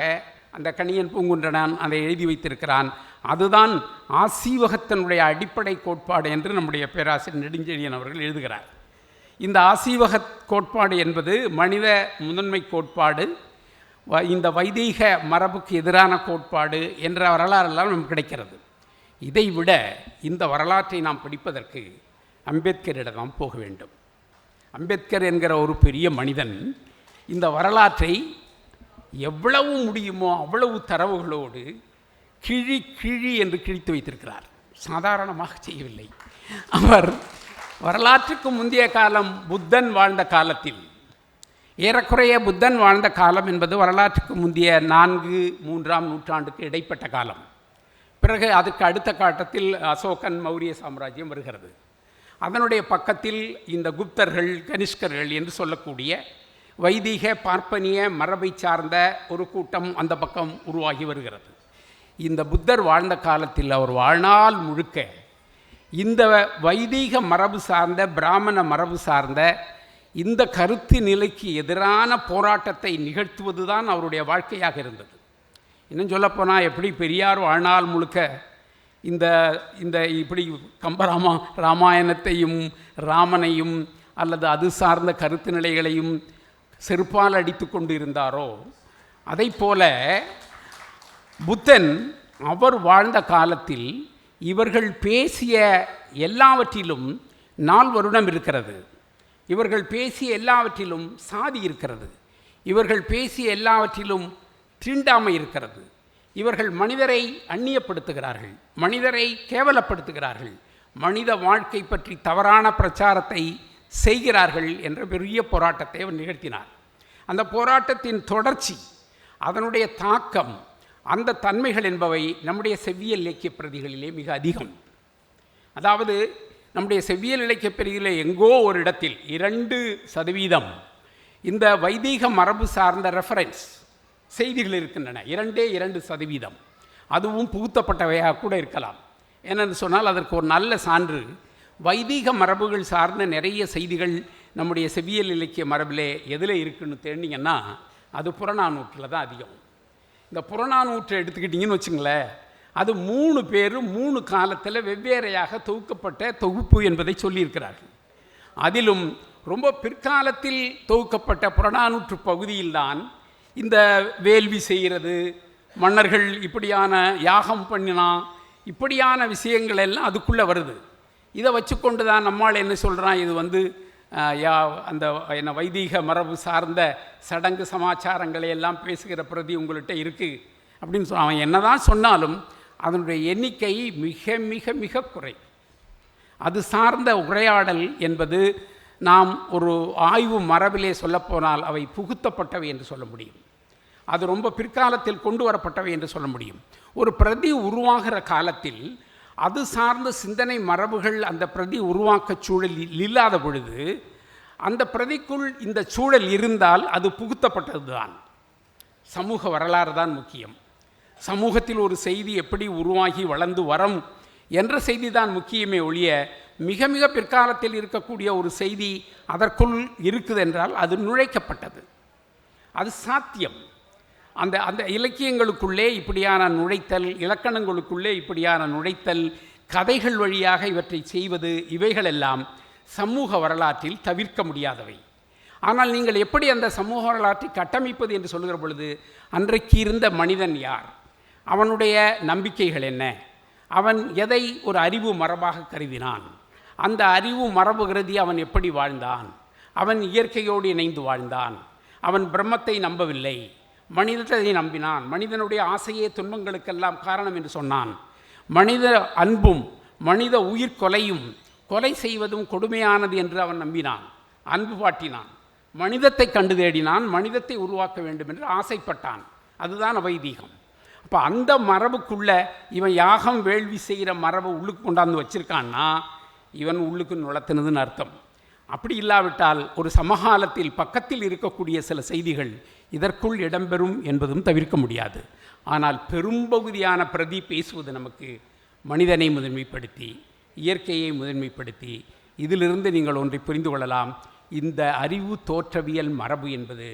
அந்த கணியன் பூங்குன்றனான் அதை எழுதி வைத்திருக்கிறான். அதுதான் ஆசீவகத்தினுடைய அடிப்படை கோட்பாடு என்று நம்முடைய பேராசிரியர் நெடுஞ்செழியன் அவர்கள் எழுதுகிறார். இந்த ஆசீவக கோட்பாடு என்பது மனித முதன்மை கோட்பாடு, இந்த வைதீக மரபுக்கு எதிரான கோட்பாடு என்ற வரலாறெல்லாம் நமக்கு கிடைக்கிறது. இதைவிட இந்த வரலாற்றை நாம் படிப்பதற்கு அம்பேத்கரிடம் நாம் போக வேண்டும். அம்பேத்கர் என்கிற ஒரு பெரிய மனிதன் இந்த வரலாற்றை எவ்வளவு முடியுமோ அவ்வளவு தரவுகளோடு கிழி என்று கிழித்து வைத்திருக்கிறார். சாதாரணமாக செய்யவில்லை. அவர் வரலாற்றுக்கு முந்தைய காலம், புத்தன் வாழ்ந்த காலத்தில், ஏறக்குறைய புத்தன் வாழ்ந்த காலம் என்பது வரலாற்றுக்கு முந்தைய 4-3ஆம் நூற்றாண்டுக்கு இடைப்பட்ட காலம். பிறகு அதுக்கு அடுத்த காலத்தில் அசோகன், மௌரிய சாம்ராஜ்யம் வருகிறது. அதனுடைய பக்கத்தில் இந்த குப்தர்கள், கனிஷ்கர்கள் என்று சொல்லக்கூடிய வைதீக பார்ப்பனிய மரபை சார்ந்த ஒரு கூட்டம் அந்த பக்கம் உருவாகி வருகிறது. இந்த புத்தர் வாழ்ந்த காலத்தில் அவர் வாழ்நாள் முழுக்க இந்த வைதீக மரபு சார்ந்த, பிராமண மரபு சார்ந்த இந்த கருத்து நிலைக்கு எதிரான போராட்டத்தை நிகழ்த்துவது தான் அவருடைய வாழ்க்கையாக இருந்தது. இன்னும் சொல்லப்போனால் எப்படி பெரியார் வாழ்நாள் முழுக்க இந்த இந்த இப்படி ராமாயணத்தையும் ராமனையும் அல்லது அது சார்ந்த கருத்து நிலைகளையும் செருப்பால் அடித்து கொண்டு இருந்தாரோ, அதை போல புத்தன் அவர் வாழ்ந்த காலத்தில் இவர்கள் பேசிய எல்லாவற்றிலும் 4 வருடம் இருக்கிறது. இவர்கள் பேசிய எல்லாவற்றிலும் சாதி இருக்கிறது. இவர்கள் பேசிய எல்லாவற்றிலும் தீண்டாமை இருக்கிறது. இவர்கள் மனிதரை அந்நியப்படுத்துகிறார்கள், மனிதரை கேவலப்படுத்துகிறார்கள், மனித வாழ்க்கை பற்றி தவறான பிரச்சாரத்தை செய்கிறார்கள் என்ற பெரிய போராட்டத்தை அவர் நிகழ்த்தினார். அந்த போராட்டத்தின் தொடர்ச்சி, அதனுடைய தாக்கம், அந்த தன்மைகள் என்பவை நம்முடைய செவ்வியல் இலக்கிய பிரதிகளிலே மிக அதிகம். அதாவது நம்முடைய செவ்வியல் இலக்கிய பிரதிகளில் எங்கோ ஒரு இடத்தில் 2% இந்த வைதீக மரபு சார்ந்த ரெஃபரன்ஸ் செய்திகள் இருக்கின்றன. 2%. அதுவும் புகுத்தப்பட்டவையாக கூட இருக்கலாம். என்னென்னு சொன்னால் அதற்கு ஒரு நல்ல சான்று, வைதீக மரபுகள் சார்ந்த நிறைய செய்திகள் நம்முடைய செவ்வியல் இலக்கிய மரபிலே எதில் இருக்குன்னு தெரிஞ்சிங்கன்னா அது புறநானூற்றில் தான் அதிகம். இந்த புறநானூற்றை எடுத்துக்கிட்டிங்கன்னு வச்சுங்களேன், அது 3 பேர் 3 காலத்தில் வெவ்வேறையாக தொகுக்கப்பட்ட தொகுப்பு என்பதை சொல்லியிருக்கிறார்கள். அதிலும் ரொம்ப பிற்காலத்தில் தொகுக்கப்பட்ட புறநானூற்று பகுதியில்தான் இந்த வேள்வி செய்கிறது, மன்னர்கள் இப்படியான யாகம் பண்ணினா, இப்படியான விஷயங்கள் எல்லாம் அதுக்குள்ளே வருது. இதை வச்சுக்கொண்டு தான் நம்மால் என்ன சொல்கிறான், இது அந்த என்ன வைதீக மரபு சார்ந்த சடங்கு சமாச்சாரங்களை எல்லாம் பேசுகிற பிரதி உங்கள்கிட்ட இருக்குது அப்படின்னு சொல்ல. அவன் என்ன தான் சொன்னாலும் அதனுடைய எண்ணிக்கை மிக மிக மிக குறை. அது சார்ந்த உரையாடல் என்பது நாம் ஒரு ஆய்வு மரபிலே சொல்லப்போனால் அவை புகுத்தப்பட்டவை என்று சொல்ல முடியும். அது ரொம்ப பிற்காலத்தில் கொண்டு வரப்பட்டவை என்று சொல்ல முடியும். ஒரு பிரதி உருவாகிற காலத்தில் அது சார்ந்த சிந்தனை மரபுகள் அந்த பிரதி உருவாக்க சூழலில் இல்லாத பொழுது அந்த பிரதிக்குள் இந்த சூழல் இருந்தால் அது புகுத்தப்பட்டது தான். சமூக வரலாறு தான் முக்கியம். சமூகத்தில் ஒரு செய்தி எப்படி உருவாகி வளர்ந்து வரும் என்ற செய்தி தான் முக்கியமே ஒழிய, மிக மிக பிற்காலத்தில் இருக்கக்கூடிய ஒரு செய்தி அதற்குள் இருக்குது என்றால் அது நுழைக்கப்பட்டது, அது சாத்தியம். அந்த அந்த இலக்கியங்களுக்குள்ளே இப்படியான நுழைத்தல், இலக்கணங்களுக்குள்ளே இப்படியான நுழைத்தல், கதைகள் வழியாக இவற்றை செய்வது, இவைகளெல்லாம் சமூக வரலாற்றில் தவிர்க்க முடியாதவை. ஆனால் நீங்கள் எப்படி அந்த சமூக வரலாற்றை கட்டமைப்பது என்று சொல்கிற பொழுது, அன்றைக்கு இருந்த மனிதன் யார், அவனுடைய நம்பிக்கைகள் என்ன, அவன் எதை ஒரு அறிவு மரபாக கருதினான், அந்த அறிவு மரபு கருதி அவன் எப்படி வாழ்ந்தான், அவன் இயற்கையோடு இணைந்து வாழ்ந்தான், அவன் பிரம்மத்தை நம்பவில்லை, மனிதத்தை நம்பினான், மனிதனுடைய ஆசையே துன்பங்களுக்கெல்லாம் காரணம் என்று சொன்னான், மனித அன்பும் மனித உயிர் கொலையும், கொலை செய்வதும் கொடுமையானது என்று அவன் நம்பினான், அன்பு பாட்டினான், மனிதத்தை கண்டு தேடினான், மனிதத்தை உருவாக்க வேண்டும் என்று ஆசைப்பட்டான். அதுதான் வைதீகம். அப்போ அந்த மரபுக்குள்ள இவன் யாகம் வேள்வி செய்கிற மரபு உள்ளுக்கு கொண்டாந்து வச்சிருக்கான்னா இவன் உள்ளுக்கு நுழைத்தினதுன்னு அர்த்தம். அப்படி இல்லாவிட்டால் ஒரு சமகாலத்தில் பக்கத்தில் இருக்கக்கூடிய சில செய்திகள் இதற்குள் இடம்பெறும் என்பதும் தவிர்க்க முடியாது. ஆனால் பெரும்பகுதியான பிரதி பேசுவது நமக்கு மனிதனை முதன்மைப்படுத்தி, இயற்கையை முதன்மைப்படுத்தி. இதிலிருந்து நீங்கள் ஒன்றை புரிந்து கொள்ளலாம், இந்த அறிவு தோற்றவியல் மரபு என்பது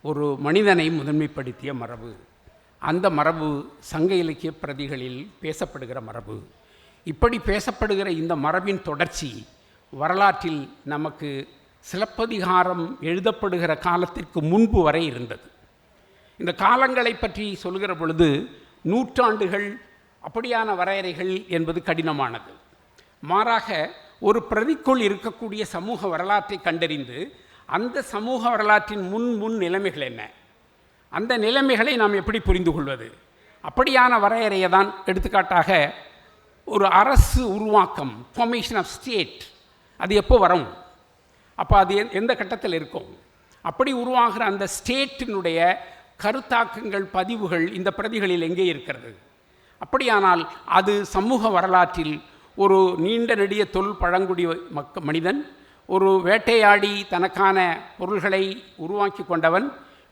ஒரு மனிதனை முதன்மைப்படுத்திய மரபு. அந்த மரபு சங்க இலக்கிய பிரதிகளில் பேசப்படுகிற மரபு. இப்படி பேசப்படுகிற இந்த மரபின் தொடர்ச்சி வரலாற்றில் நமக்கு சிலப்பதிகாரம் எழுதப்படுகிற காலத்திற்கு முன்பு வரை இருந்தது. இந்த காலங்களை பற்றி சொல்கிற பொழுது நூற்றாண்டுகள் அப்படியான வரையறைகள் என்பது கடினமானது. மாறாக ஒரு பிரதிக்குள் இருக்கக்கூடிய சமூக வரலாற்றை கண்டறிந்து அந்த சமூக வரலாற்றின் முன் நிலைமைகள் என்ன, அந்த நிலைமைகளை நாம் எப்படி புரிந்து கொள்வது, அப்படியான வரையறையை தான். எடுத்துக்காட்டாக ஒரு அரசு உருவாக்கம், ஃபார்மேஷன் ஆஃப் ஸ்டேட், அது எப்போ வரும், அப்போ அது எந்த கட்டத்தில் இருக்கும், அப்படி உருவாகிற அந்த ஸ்டேட்டினுடைய கருத்தாக்கங்கள், பதிவுகள் இந்த பிரதிகளில் எங்கே இருக்கிறது. அப்படியானால் அது சமூக வரலாற்றில் ஒரு நீண்ட நெடிய பழங்குடி மனிதன், ஒரு வேட்டையாடி தனக்கான பொருள்களை உருவாக்கி கொண்டவன்,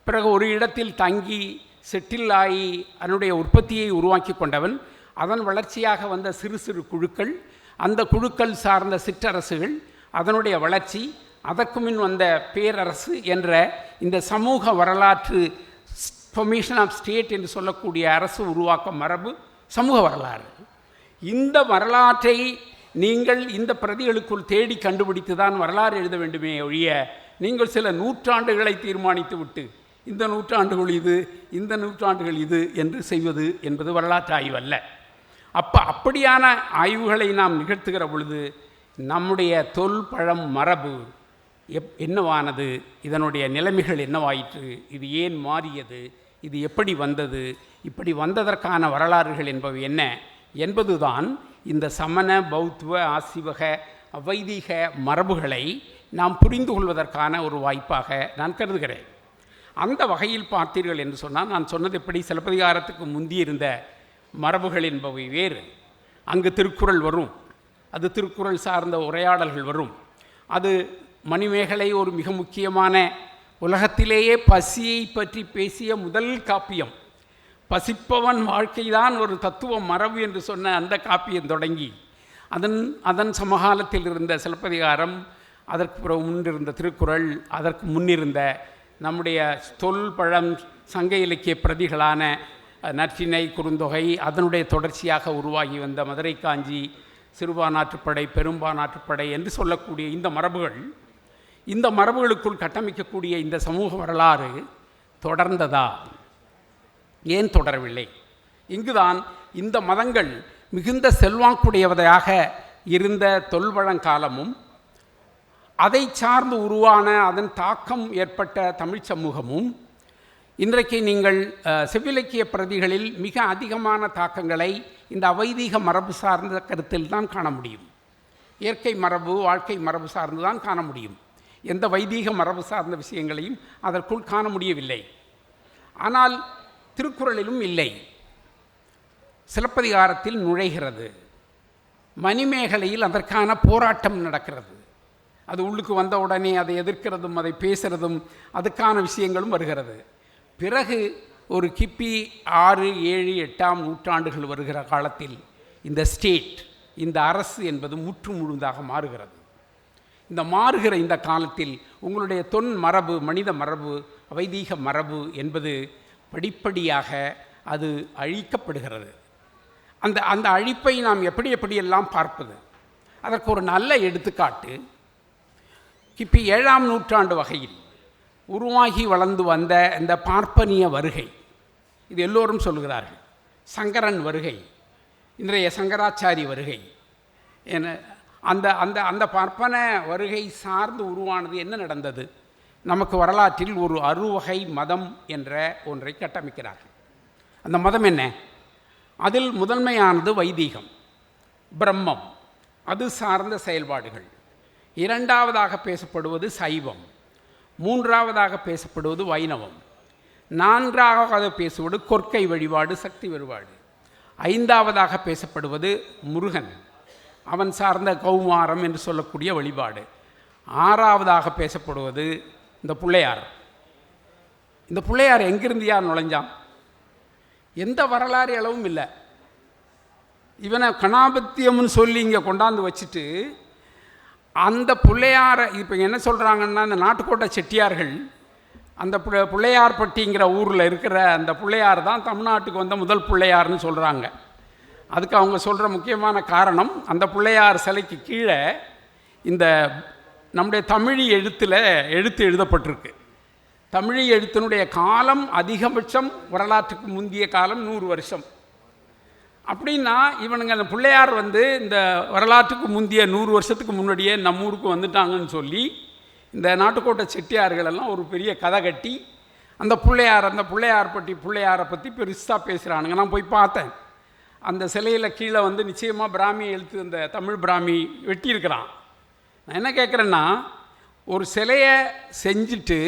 பிறகு ஒரு இடத்தில் தங்கி செட்டில் ஆகி அதனுடைய உற்பத்தியை உருவாக்கி கொண்டவன், அதன் வளர்ச்சியாக வந்த சிறு சிறு குழுக்கள், அந்த குழுக்கள் சார்ந்த சிற்றரசுகள், அதனுடைய வளர்ச்சி, அதற்கு முன் வந்த பேரரசு என்ற இந்த சமூக வரலாற்று ஃபார்மேஷன் ஆஃப் ஸ்டேட் என்று சொல்லக்கூடிய அரசு உருவாக்க மரபு சமூக வரலாறு. இந்த வரலாற்றை நீங்கள் இந்த பிரதிகளுக்குள் தேடி கண்டுபிடித்து தான் வரலாறு எழுத வேண்டுமே ஒழிய, நீங்கள் சில நூற்றாண்டுகளை தீர்மானித்து விட்டு இந்த நூற்றாண்டுகள் இது, இந்த நூற்றாண்டுகள் இது என்று செய்வது என்பது வரலாற்று ஆய்வு அல்ல. அப்படியான ஆய்வுகளை நாம் நிகழ்த்துகிற பொழுது நம்முடைய தொல்பழம் மரபு என்னவானது, இதனுடைய நிலைமைகள் என்னவாயிற்று, இது ஏன் மாறியது, இது எப்படி வந்தது, இப்படி வந்ததற்கான வரலாறுகள் என்பவை என்ன என்பதுதான் இந்த சமண பௌத்துவ ஆசிவக வைதீக மரபுகளை நாம் புரிந்து கொள்வதற்கான ஒரு வாய்ப்பாக நான் கருதுகிறேன். அந்த வகையில் பார்த்தீர்கள் என்று சொன்னால், நான் சொன்னது எப்படி சிலப்பதிகாரத்துக்கு முந்தியிருந்த மரபுகள் என்பவை வேறு. அங்கு திருக்குறள் வரும், அது திருக்குறள் சார்ந்த உரையாடல்கள் வரும். அது மணிமேகலை ஒரு மிக முக்கியமான, உலகத்திலேயே பசியை பற்றி பேசிய முதல் காப்பியம். பசிப்பவன் வாழ்க்கைதான் ஒரு தத்துவ மரபு என்று சொன்ன அந்த காப்பியம் தொடங்கி அதன் சமகாலத்தில் இருந்த சிலப்பதிகாரம், அதற்கு பிறகு முன்னிருந்த திருக்குறள், அதற்கு முன்னிருந்த நம்முடைய தொல்பழம் சங்க இலக்கிய பிரதிகளான நற்றிணை, குறுந்தொகை, அதனுடைய தொடர்ச்சியாக உருவாகி வந்த மதுரை காஞ்சி, சிறுபானாற்றுப்படை, பெரும்பானாற்றுப்படை என்று சொல்லக்கூடிய இந்த மரபுகளுக்குள் கட்டமைக்கக்கூடிய இந்த சமூக வரலாறு தொடர்ந்ததா? ஏன் தொடரவில்லை? இங்குதான் இந்த மதங்கள் மிகுந்த செல்வாக்குடையவதாக இருந்த தொல்பழங்காலமும், அதை சார்ந்து உருவான அதன் தாக்கம் ஏற்பட்ட தமிழ் சமூகமும், இன்றைக்கு நீங்கள் செவ்விலக்கிய பிரதிகளில் மிக அதிகமான தாக்கங்களை இந்த அவைதீக மரபு சார்ந்த கருத்தில் தான் காண முடியும். இயற்கை மரபு, வாழ்க்கை மரபு சார்ந்து தான் காண முடியும். எந்த வைதீக மரபு சார்ந்த விஷயங்களையும் அதற்குள் காண முடியவில்லை. ஆனால் திருக்குறளிலும் இல்லை. சிலப்பதிகாரத்தில் நுழைகிறது, மணிமேகலையில் அதற்கான போராட்டம் நடக்கிறது. அது உள்ளுக்கு வந்த உடனே அதை எதிர்க்கிறதும் அதை பேசுகிறதும் அதுக்கான விஷயங்களும் வருகிறது. பிறகு ஒரு கிபி 6, 7, 8ஆம் நூற்றாண்டுகள் வருகிற காலத்தில் இந்த ஸ்டேட், இந்த அரசு என்பது முற்று முழுதாக மாறுகிறது. இந்த மாறுகிற இந்த காலத்தில் உங்களுடைய தொன் மரபு, மனித மரபு, வைதீக மரபு என்பது படிப்படியாக அது அழிக்கப்படுகிறது. அந்த அழிப்பை நாம் எப்படியெல்லாம் பார்ப்பது? அதற்கு ஒரு நல்ல எடுத்துக்காட்டு கிபி 7ஆம் நூற்றாண்டு வகையில் உருவாகி வளர்ந்து வந்த இந்த பார்ப்பனிய வருகை. இது எல்லோரும் சொல்கிறார்கள். சங்கரன் வருகை, இன்றைய சங்கராச்சாரி வருகை என அந்த அந்த அந்த பார்ப்பன வருகை சார்ந்து உருவானது. என்ன நடந்தது? நமக்கு வரலாற்றில் ஒரு அறுவகை மதம் என்ற ஒன்றை கட்டமைக்கிறார்கள். அந்த மதம் என்ன? அதில் முதன்மையானது வைதீகம், பிரம்மம், அது சார்ந்த செயல்பாடுகள். இரண்டாவதாக பேசப்படுவது சைவம், மூன்றாவதாக பேசப்படுவது வைணவம், நான்காவதாக பேசுவது கொற்கை வழிபாடு, சக்தி வழிபாடு, ஐந்தாவதாக பேசப்படுவது முருகன், அவன் சார்ந்த கௌமாரம் என்று சொல்லக்கூடிய வழிபாடு, ஆறாவதாக பேசப்படுவது இந்த பிள்ளையார். இந்த பிள்ளையார் எங்கிருந்து யார் நுழைஞ்சான்? எந்த வரலாறு அளவும் இல்லை. இவனை கணாபத்தியம்னு சொல்லி இங்கே கொண்டாந்து வச்சுட்டு அந்த பிள்ளையாரை இப்போ என்ன சொல்கிறாங்கன்னா, அந்த நாட்டுக்கோட்டை செட்டியார்கள் அந்த பிள்ளையார்பட்டிங்கிற ஊரில் இருக்கிற அந்த பிள்ளையார் தான் தமிழ்நாட்டுக்கு வந்த முதல் பிள்ளையார்னு சொல்கிறாங்க. அதுக்கு அவங்க சொல்கிற முக்கியமான காரணம், அந்த பிள்ளையார் சிலைக்கு கீழே இந்த நம்முடைய தமிழ் எழுத்து எழுதப்பட்டிருக்கு. தமிழ் எழுத்தினுடைய காலம் அதிகபட்சம் வரலாற்றுக்கு முந்திய காலம் 100 வருஷம். அப்படின்னா இவனுங்க அந்த பிள்ளையார் இந்த வரலாற்றுக்கு முந்திய 100 வருஷத்துக்கு முன்னாடியே நம்ம ஊருக்கு வந்துட்டாங்கன்னு சொல்லி இந்த நாட்டுக்கோட்டை செட்டியார்களெல்லாம் ஒரு பெரிய கதை கட்டி அந்த பிள்ளையார்பட்டி பிள்ளையாரை பற்றி பெருசாக பேசுகிறானுங்க. நான் போய் பார்த்தேன். அந்த சிலையில் கீழே நிச்சயமாக பிராமி எழுத்து, அந்த தமிழ் பிராமி வெட்டியிருக்கிறான். நான் என்ன கேட்குறேன்னா, ஒரு சிலையை செஞ்சுட்டு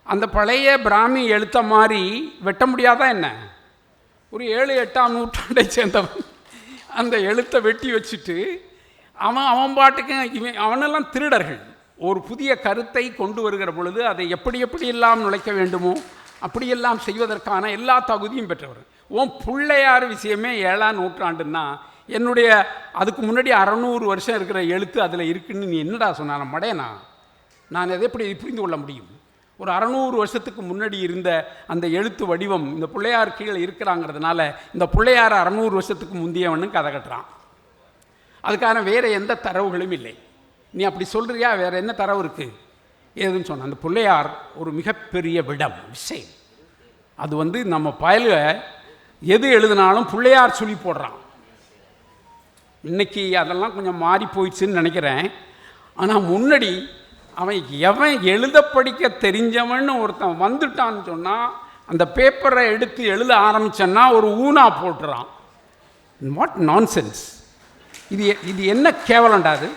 அந்த பழைய பிராமி எழுத்த மாதிரி வெட்ட முடியாதா என்ன? ஒரு 7, 8ஆம் நூற்றாண்டை சேர்ந்தவன் அந்த எழுத்தை வெட்டி வச்சுட்டு அவன் பாட்டுக்கு அவனெல்லாம் திருடர்கள். ஒரு புதிய கருத்தை கொண்டு வருகிற பொழுது அதை எப்படியெல்லாம் நுழைக்க வேண்டுமோ அப்படியெல்லாம் செய்வதற்கான எல்லா தகுதியும் பெற்றவர். பிள்ளையார் விஷயமே 7ஆம் நூற்றாண்டுன்னா என்னுடைய அதுக்கு முன்னாடி 600 வருஷம் இருக்கிற எழுத்து அதில் இருக்குன்னு நீ என்னடா சொன்ன? மடையனா? நான் எதை எப்படி புரிந்து கொள்ள முடியும்? ஒரு 600 வருஷத்துக்கு முன்னாடி இருந்த அந்த எழுத்து வடிவம் இந்த பிள்ளையார் கீழே இருக்கிறாங்கிறதுனால இந்த பிள்ளையார் 600 வருஷத்துக்கு முந்தியவனு கதை கட்டுறான். அதுக்கான வேறு எந்த தரவுகளும் இல்லை. நீ அப்படி சொல்கிறியா? வேறு என்ன தரவு இருக்குது? ஏதுன்னு சொன்ன அந்த பிள்ளையார் ஒரு மிகப்பெரிய விஷயம். அது நம்ம பயலுக எது எழுதினாலும் பிள்ளையார் சொல்லி போடுறான். இன்றைக்கி அதெல்லாம் கொஞ்சம் மாறி போயிடுச்சுன்னு நினைக்கிறேன். ஆனால் முன்னாடி எவன் எழுத படிக்க தெரிஞ்சவன்னு ஒருத்தன் வந்துட்டான்னு சொன்னால் அந்த பேப்பரை எடுத்து எழுத ஆரம்பிச்சேன்னா ஒரு ஊனா போட்டுறான். What nonsense! இது என்ன கேவலண்டா அது?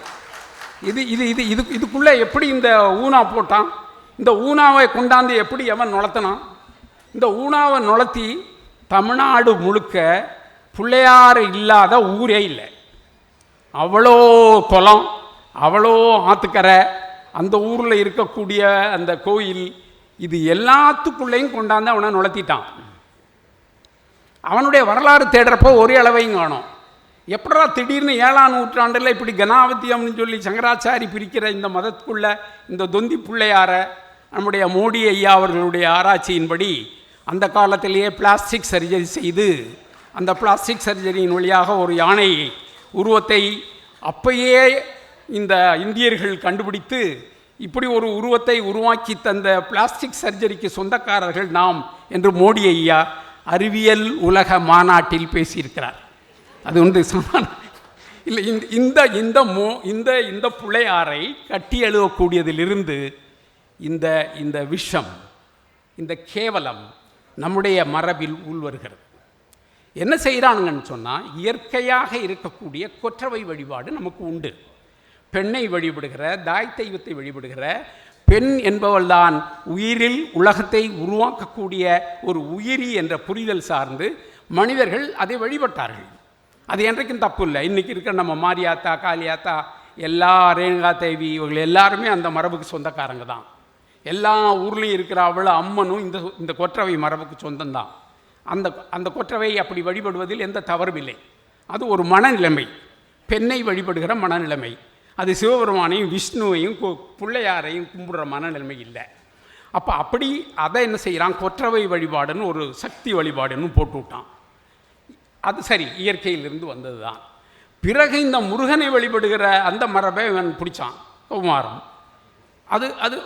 இதுக்குள்ளே எப்படி இந்த ஊனா போட்டான்? இந்த ஊனாவை கொண்டாந்து எப்படி எவன் நுழைத்தனான்? இந்த ஊனாவை நுழைத்தி தமிழ்நாடு முழுக்க பிள்ளையார் இல்லாத ஊரே இல்லை. அவ்வளோ குளம், அவ்வளோ ஆற்றுக்கரை, அந்த ஊரில் இருக்கக்கூடிய அந்த கோயில், இது எல்லாத்துக்குள்ளேயும் கொண்டாந்து அவனை நுழைத்திட்டான். அவனுடைய வரலாறு தேடுறப்போ ஒரே அளவையும் காணும். எப்படா திடீர்னு 7ஆம் நூற்றாண்டில் இப்படி கணாவத்தியம்னு சொல்லி சங்கராச்சாரி பிரிக்கிற இந்த மதத்துக்குள்ள இந்த தொந்தி பிள்ளையார நம்முடைய மோடி ஐயா அவர்களுடைய ஆராய்ச்சியின்படி அந்த காலத்திலேயே பிளாஸ்டிக் சர்ஜரி செய்து அந்த பிளாஸ்டிக் சர்ஜரியின் வழியாக ஒரு யானை உருவத்தை அப்பயே இந்த இந்தியர்கள் கண்டுபிடித்து இப்படி ஒரு உருவத்தை உருவாக்கி தந்த பிளாஸ்டிக் சர்ஜரிக்கு சொந்தக்காரர்கள் நாம் என்று மோடி ஐயா அறிவியல் உலக மாநாட்டில் பேசியிருக்கிறார். அது வந்து இல்லை. இந்த பிள்ளையாரை கட்டி எழுதக்கூடியதிலிருந்து இந்த விஷம், இந்த கேவலம் நம்முடைய மரபில் உள்வருகிறது. என்ன செய்கிறானுங்கன்னு சொன்னால், இயற்கையாக இருக்கக்கூடிய கொற்றவை வழிபாடு நமக்கு உண்டு. பெண்ணை வழிபடுகிற, தாய் தெய்வத்தை வழிபடுகிற பெண் என்பவள்தான் உயிரில் உலகத்தை உருவாக்கக்கூடிய ஒரு உயிரி என்ற புரிதல் சார்ந்து மனிதர்கள் அதை வழிபட்டார்கள். அது என்றைக்கும் தப்பு இல்லை. இன்றைக்கி இருக்கிற நம்ம மாரியாத்தா, காளியாத்தா, எல்லா ரேணுகா தேவி இவர்கள் எல்லாருமே அந்த மரபுக்கு சொந்தக்காரங்க தான். எல்லா ஊர்லேயும் இருக்கிற அவ்வளோ அம்மனும் இந்த கொற்றவை மரபுக்கு சொந்தம்தான். அந்த கொற்றவை அப்படி வழிபடுவதில் எந்த தவறும் இல்லை. அது ஒரு மனநிலைமை, பெண்ணை வழிபடுகிற மனநிலைமை. அது சிவபெருமானையும் விஷ்ணுவையும் பிள்ளையாரையும் கும்பிடுற மனநிலைமை இல்லை. அப்போ அப்படி அதை என்ன செய்கிறான், கொற்றவை வழிபாடுன்னு ஒரு சக்தி வழிபாடுன்னு போட்டு விட்டான். அது சரி, இயற்கையிலிருந்து வந்தது தான். பிறகு இந்த முருகனை வழிபடுகிற அந்த மரபை இவன் பிடிச்சான், கௌமாரம். அது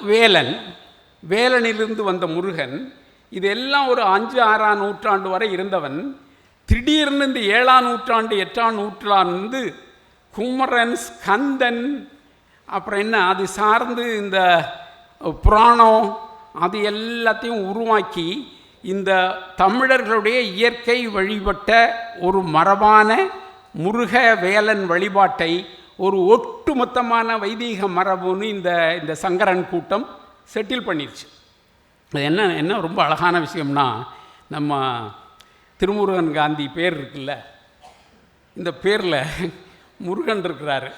வேலனிலிருந்து வந்த முருகன். இதெல்லாம் ஒரு 5-6ஆம் நூற்றாண்டு வரை இருந்தவன். திடீர்னு இந்த 7ஆம் நூற்றாண்டு 8ஆம் நூற்றாண்டு குமரன், ஸ்கந்தன், அப்புறம் என்ன அது சார்ந்து இந்த புராணம், அது எல்லாத்தையும் உருவாக்கி இந்த தமிழர்களுடைய இயற்கை வழிபட்ட ஒரு மரபான முருக வேலன் வழிபாட்டை ஒரு ஒட்டுமொத்தமான வைதீக மரபுன்னு இந்த சங்கரன் கூட்டம் செட்டில் பண்ணிடுச்சு. அது என்ன ரொம்ப அழகான விஷயம்னா, நம்ம திருமுருகன் காந்தி பேர் இருக்குல்ல, இந்த பேரில் முருகன் இருக்கிறாரு,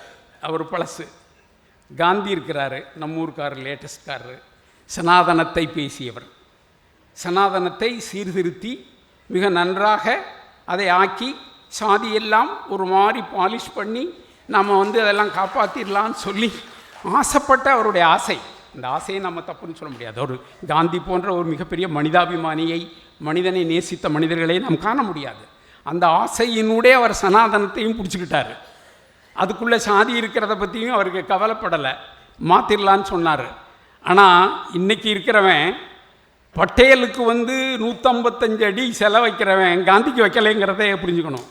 அவர் பழசு. காந்தி இருக்கிறாரு, நம்ம ஊருக்காரர், லேட்டஸ்ட்காரரு, சனாதனத்தை பேசியவர். சனாதனத்தை சீர்திருத்தி மிக நன்றாக அதை ஆக்கி சாதியெல்லாம் ஒரு மாதிரி பாலிஷ் பண்ணி நம்ம அதெல்லாம் காப்பாற்றிடலான்னு சொல்லி ஆசைப்பட்ட அவருடைய ஆசை. இந்த ஆசையை நம்ம தப்புன்னு சொல்ல முடியாது. ஒரு காந்தி போன்ற ஒரு மிகப்பெரிய மனிதாபிமானியை, மனிதனை நேசித்த மனிதர்களை நாம் காண முடியாது. அந்த ஆசையினுடைய அவர் சனாதனத்தையும் பிடிச்சிக்கிட்டார். அதுக்குள்ளே சாதி இருக்கிறத பற்றியும் அவருக்கு கவலைப்படலை, மாற்றிடலான்னு சொன்னார். ஆனால் இன்றைக்கி இருக்கிறவன் பட்டேலுக்கு 155 அடி செலவு வைக்கிறவன் காந்திக்கு வைக்கலைங்கிறத புரிஞ்சுக்கணும்.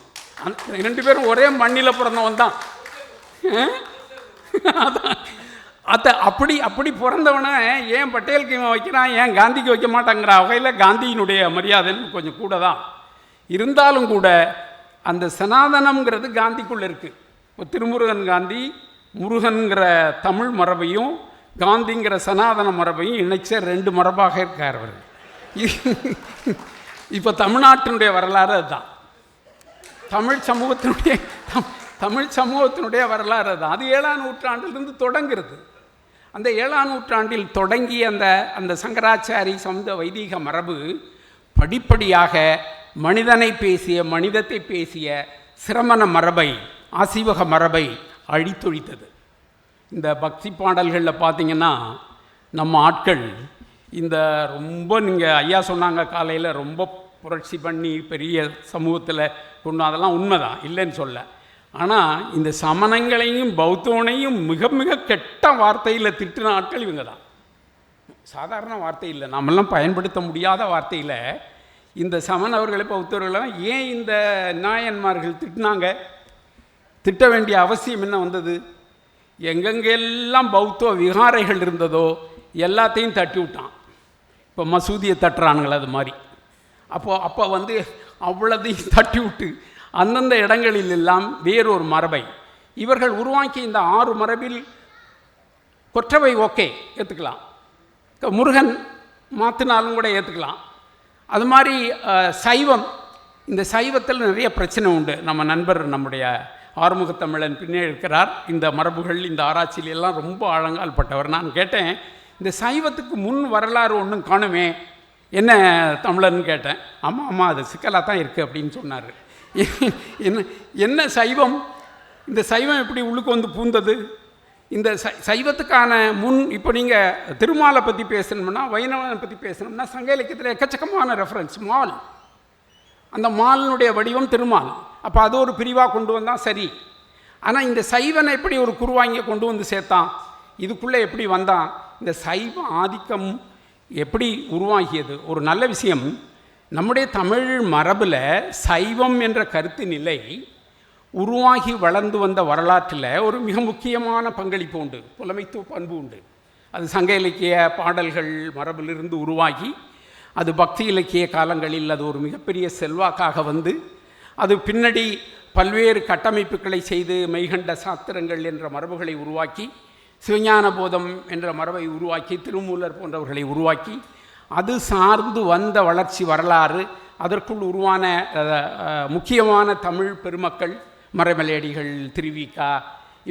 ரெண்டு பேரும் ஒரே மண்ணில் பிறந்தவன் தான். அதான் அப்படி பிறந்தவனை ஏன் பட்டேலுக்கு இவன் வைக்கிறான், ஏன் காந்திக்கு வைக்க மாட்டாங்கிற வகையில் காந்தியினுடைய மரியாதைன்னு கொஞ்சம் கூட தான். இருந்தாலும் கூட அந்த சனாதனம்ங்கிறது காந்திக்குள்ளே இருக்குது. இப்போ திருமுருகன் காந்தி முருகன்கிற தமிழ் மரபையும் காந்திங்கிற சனாதன மரபையும் இணைச்ச 2 மரபாக இருக்கார் அவர். இப்போ தமிழ்நாட்டினுடைய வரலாறு அதுதான். தமிழ் சமூகத்தினுடைய வரலாறு அதுதான். அது 7ஆம் நூற்றாண்டிலிருந்து தொடங்குறது. அந்த 7ஆம் நூற்றாண்டில் தொடங்கி அந்த சங்கராச்சாரி சமந்த வைதீக மரபு படிப்படியாக மனிதனை பேசிய, மனிதத்தை பேசிய சிரமண மரபை, ஆசீவக மரபை அழித்தொழித்தது. இந்த பக்தி பாடல்களில் பார்த்திங்கன்னா நம்ம ஆட்கள் ரொம்ப நீங்கள் ஐயா சொன்னாங்க காலையில், ரொம்ப புரட்சி பண்ணி பெரிய சமூகத்தில் கொண்டு, அதெல்லாம் உண்மைதான், இல்லைன்னு சொல்ல. ஆனால் இந்த சமணங்களையும் பௌத்தவனையும் மிக மிக கெட்ட வார்த்தையில் திட்டின ஆட்கள் இவங்க தான். சாதாரண வார்த்தை இல்லை, நாமெல்லாம் பயன்படுத்த முடியாத வார்த்தையில் இந்த சமணவர்களை, பௌத்தவர்களெல்லாம் ஏன் இந்த நாயன்மார்கள் திட்டினாங்க? திட்ட வேண்டிய அவசியம் என்ன வந்தது? எங்கெங்கெல்லாம் பௌத்த விகாரைகள் இருந்ததோ எல்லாத்தையும் தட்டி விட்டான். இப்போ மசூதியை தட்டுறானுங்களே, அது மாதிரி அப்போ வந்து அவ்வளோதையும் தட்டி விட்டு அந்தந்த இடங்களிலெல்லாம் வேறொரு மரபை இவர்கள் உருவாக்கி இந்த 6 மரபில் கொற்றவை ஓகே ஏற்றுக்கலாம், முருகன் மாற்றினாலும் கூட ஏற்றுக்கலாம். அது மாதிரி சைவம், இந்த சைவத்தில் நிறைய பிரச்சனை உண்டு. நம்ம நண்பர் நம்முடைய ஆறுமுகத்தமிழன் பின்னே இருக்கிறார். இந்த மரபுகள் இந்த ஆராய்ச்சியிலெல்லாம் ரொம்ப ஆழங்கால் பட்டவர். நான் கேட்டேன், இந்த சைவத்துக்கு முன் வரலாறு ஒன்றும் காணுமே என்ன தமிழன்னு கேட்டேன். ஆமாம் அது சிக்கலாக தான் இருக்குது அப்படின்னு சொன்னார். என்ன சைவம், இந்த சைவம் எப்படி உள்ளுக்கு வந்து பூந்தது? இந்த சைவத்துக்கான முன் இப்போ நீங்கள் திருமாலை பற்றி பேசணும்னா, வைணவனை பற்றி பேசணும்னா சங்க இலக்கியத்தில் எக்கச்சக்கமான ரெஃபரன்ஸ். மால், அந்த மாலினுடைய வடிவம் திருமால். அப்போ அது ஒரு பிரிவாக கொண்டு வந்தால் சரி. ஆனால் இந்த சைவனை எப்படி ஒரு குருவாங்க கொண்டு வந்து சேர்த்தான், இதுக்குள்ளே எப்படி வந்தான், இந்த சைவ ஆதிக்கம் எப்படி உருவாகியது? ஒரு நல்ல விஷயம், நம்முடைய தமிழ் மரபில் சைவம் என்ற கருத்து நிலை உருவாகி வளர்ந்து வந்த வரலாற்றில் ஒரு மிக முக்கியமான பங்களிப்பு உண்டு, புலமைத்துவ பண்பு உண்டு. அது சங்க இலக்கிய பாடல்கள் மரபிலிருந்து உருவாகி அது பக்தி இலக்கிய காலங்களில் அது ஒரு மிகப்பெரிய செல்வாக்காக வந்து அது பின்னாடி பல்வேறு கட்டமைப்புகளை செய்து மெய்கண்ட சாத்திரங்கள் என்ற மரபுகளை உருவாக்கி, சிவஞான போதம் என்ற மரபை உருவாக்கி, திருமூலர் போன்றவர்களை உருவாக்கி அது சார்ந்து வந்த வளர்ச்சி வரலாறு, அதற்குள் உருவான முக்கியமான தமிழ் பெருமக்கள், மறைமலையடிகள், திருவிக்கா,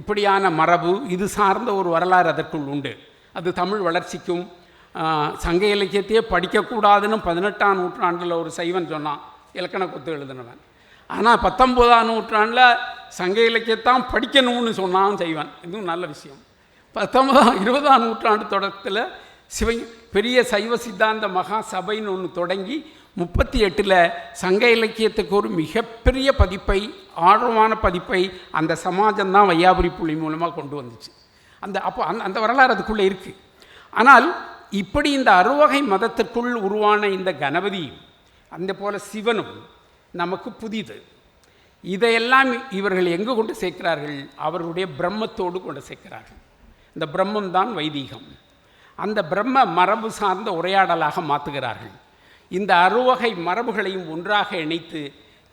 இப்படியான மரபு, இது சார்ந்த ஒரு வரலாறு அதற்குள் உண்டு. அது தமிழ் வளர்ச்சிக்கும் சங்க இலக்கியத்தையே படிக்கக்கூடாதுன்னு 18ஆம் நூற்றாண்டில் ஒரு சைவன் சொன்னான், இலக்கண கொத்து எழுதினவன். ஆனால் 19ஆம் நூற்றாண்டில் சங்க இலக்கியத்தான் படிக்கணும்னு சொன்னான் செய்வான். இதுவும் நல்ல விஷயம். 20ஆம் நூற்றாண்டு தொடக்கத்தில் பெரிய சைவ சித்தாந்த மகா சபைன்னு ஒன்று தொடங்கி 38ல் சங்க இலக்கியத்துக்கு ஒரு மிகப்பெரிய பதிப்பை, ஆழமான பதிப்பை அந்த சமாஜம்தான் வையாபுரி புலி மூலமாக கொண்டு வந்துச்சு. அந்த வரலாறு அதுக்குள்ளே இருக்குது. ஆனால் இப்படி இந்த அறுவகை மதத்திற்குள் உருவான இந்த கணபதியும் அந்த போல சிவனும் நமக்கு புதிது. இதையெல்லாம் இவர்கள் எங்கு கொண்டு சேர்க்கிறார்கள்? அவர்களுடைய பிரம்மத்தோடு கொண்டு சேர்க்கிறார்கள். இந்த பிரம்மம் தான் வைதீகம். அந்த பிரம்ம மரபு சார்ந்த உரையாடலாக மாற்றுகிறார்கள். இந்த அறுவகை மரபுகளையும் ஒன்றாக இணைத்து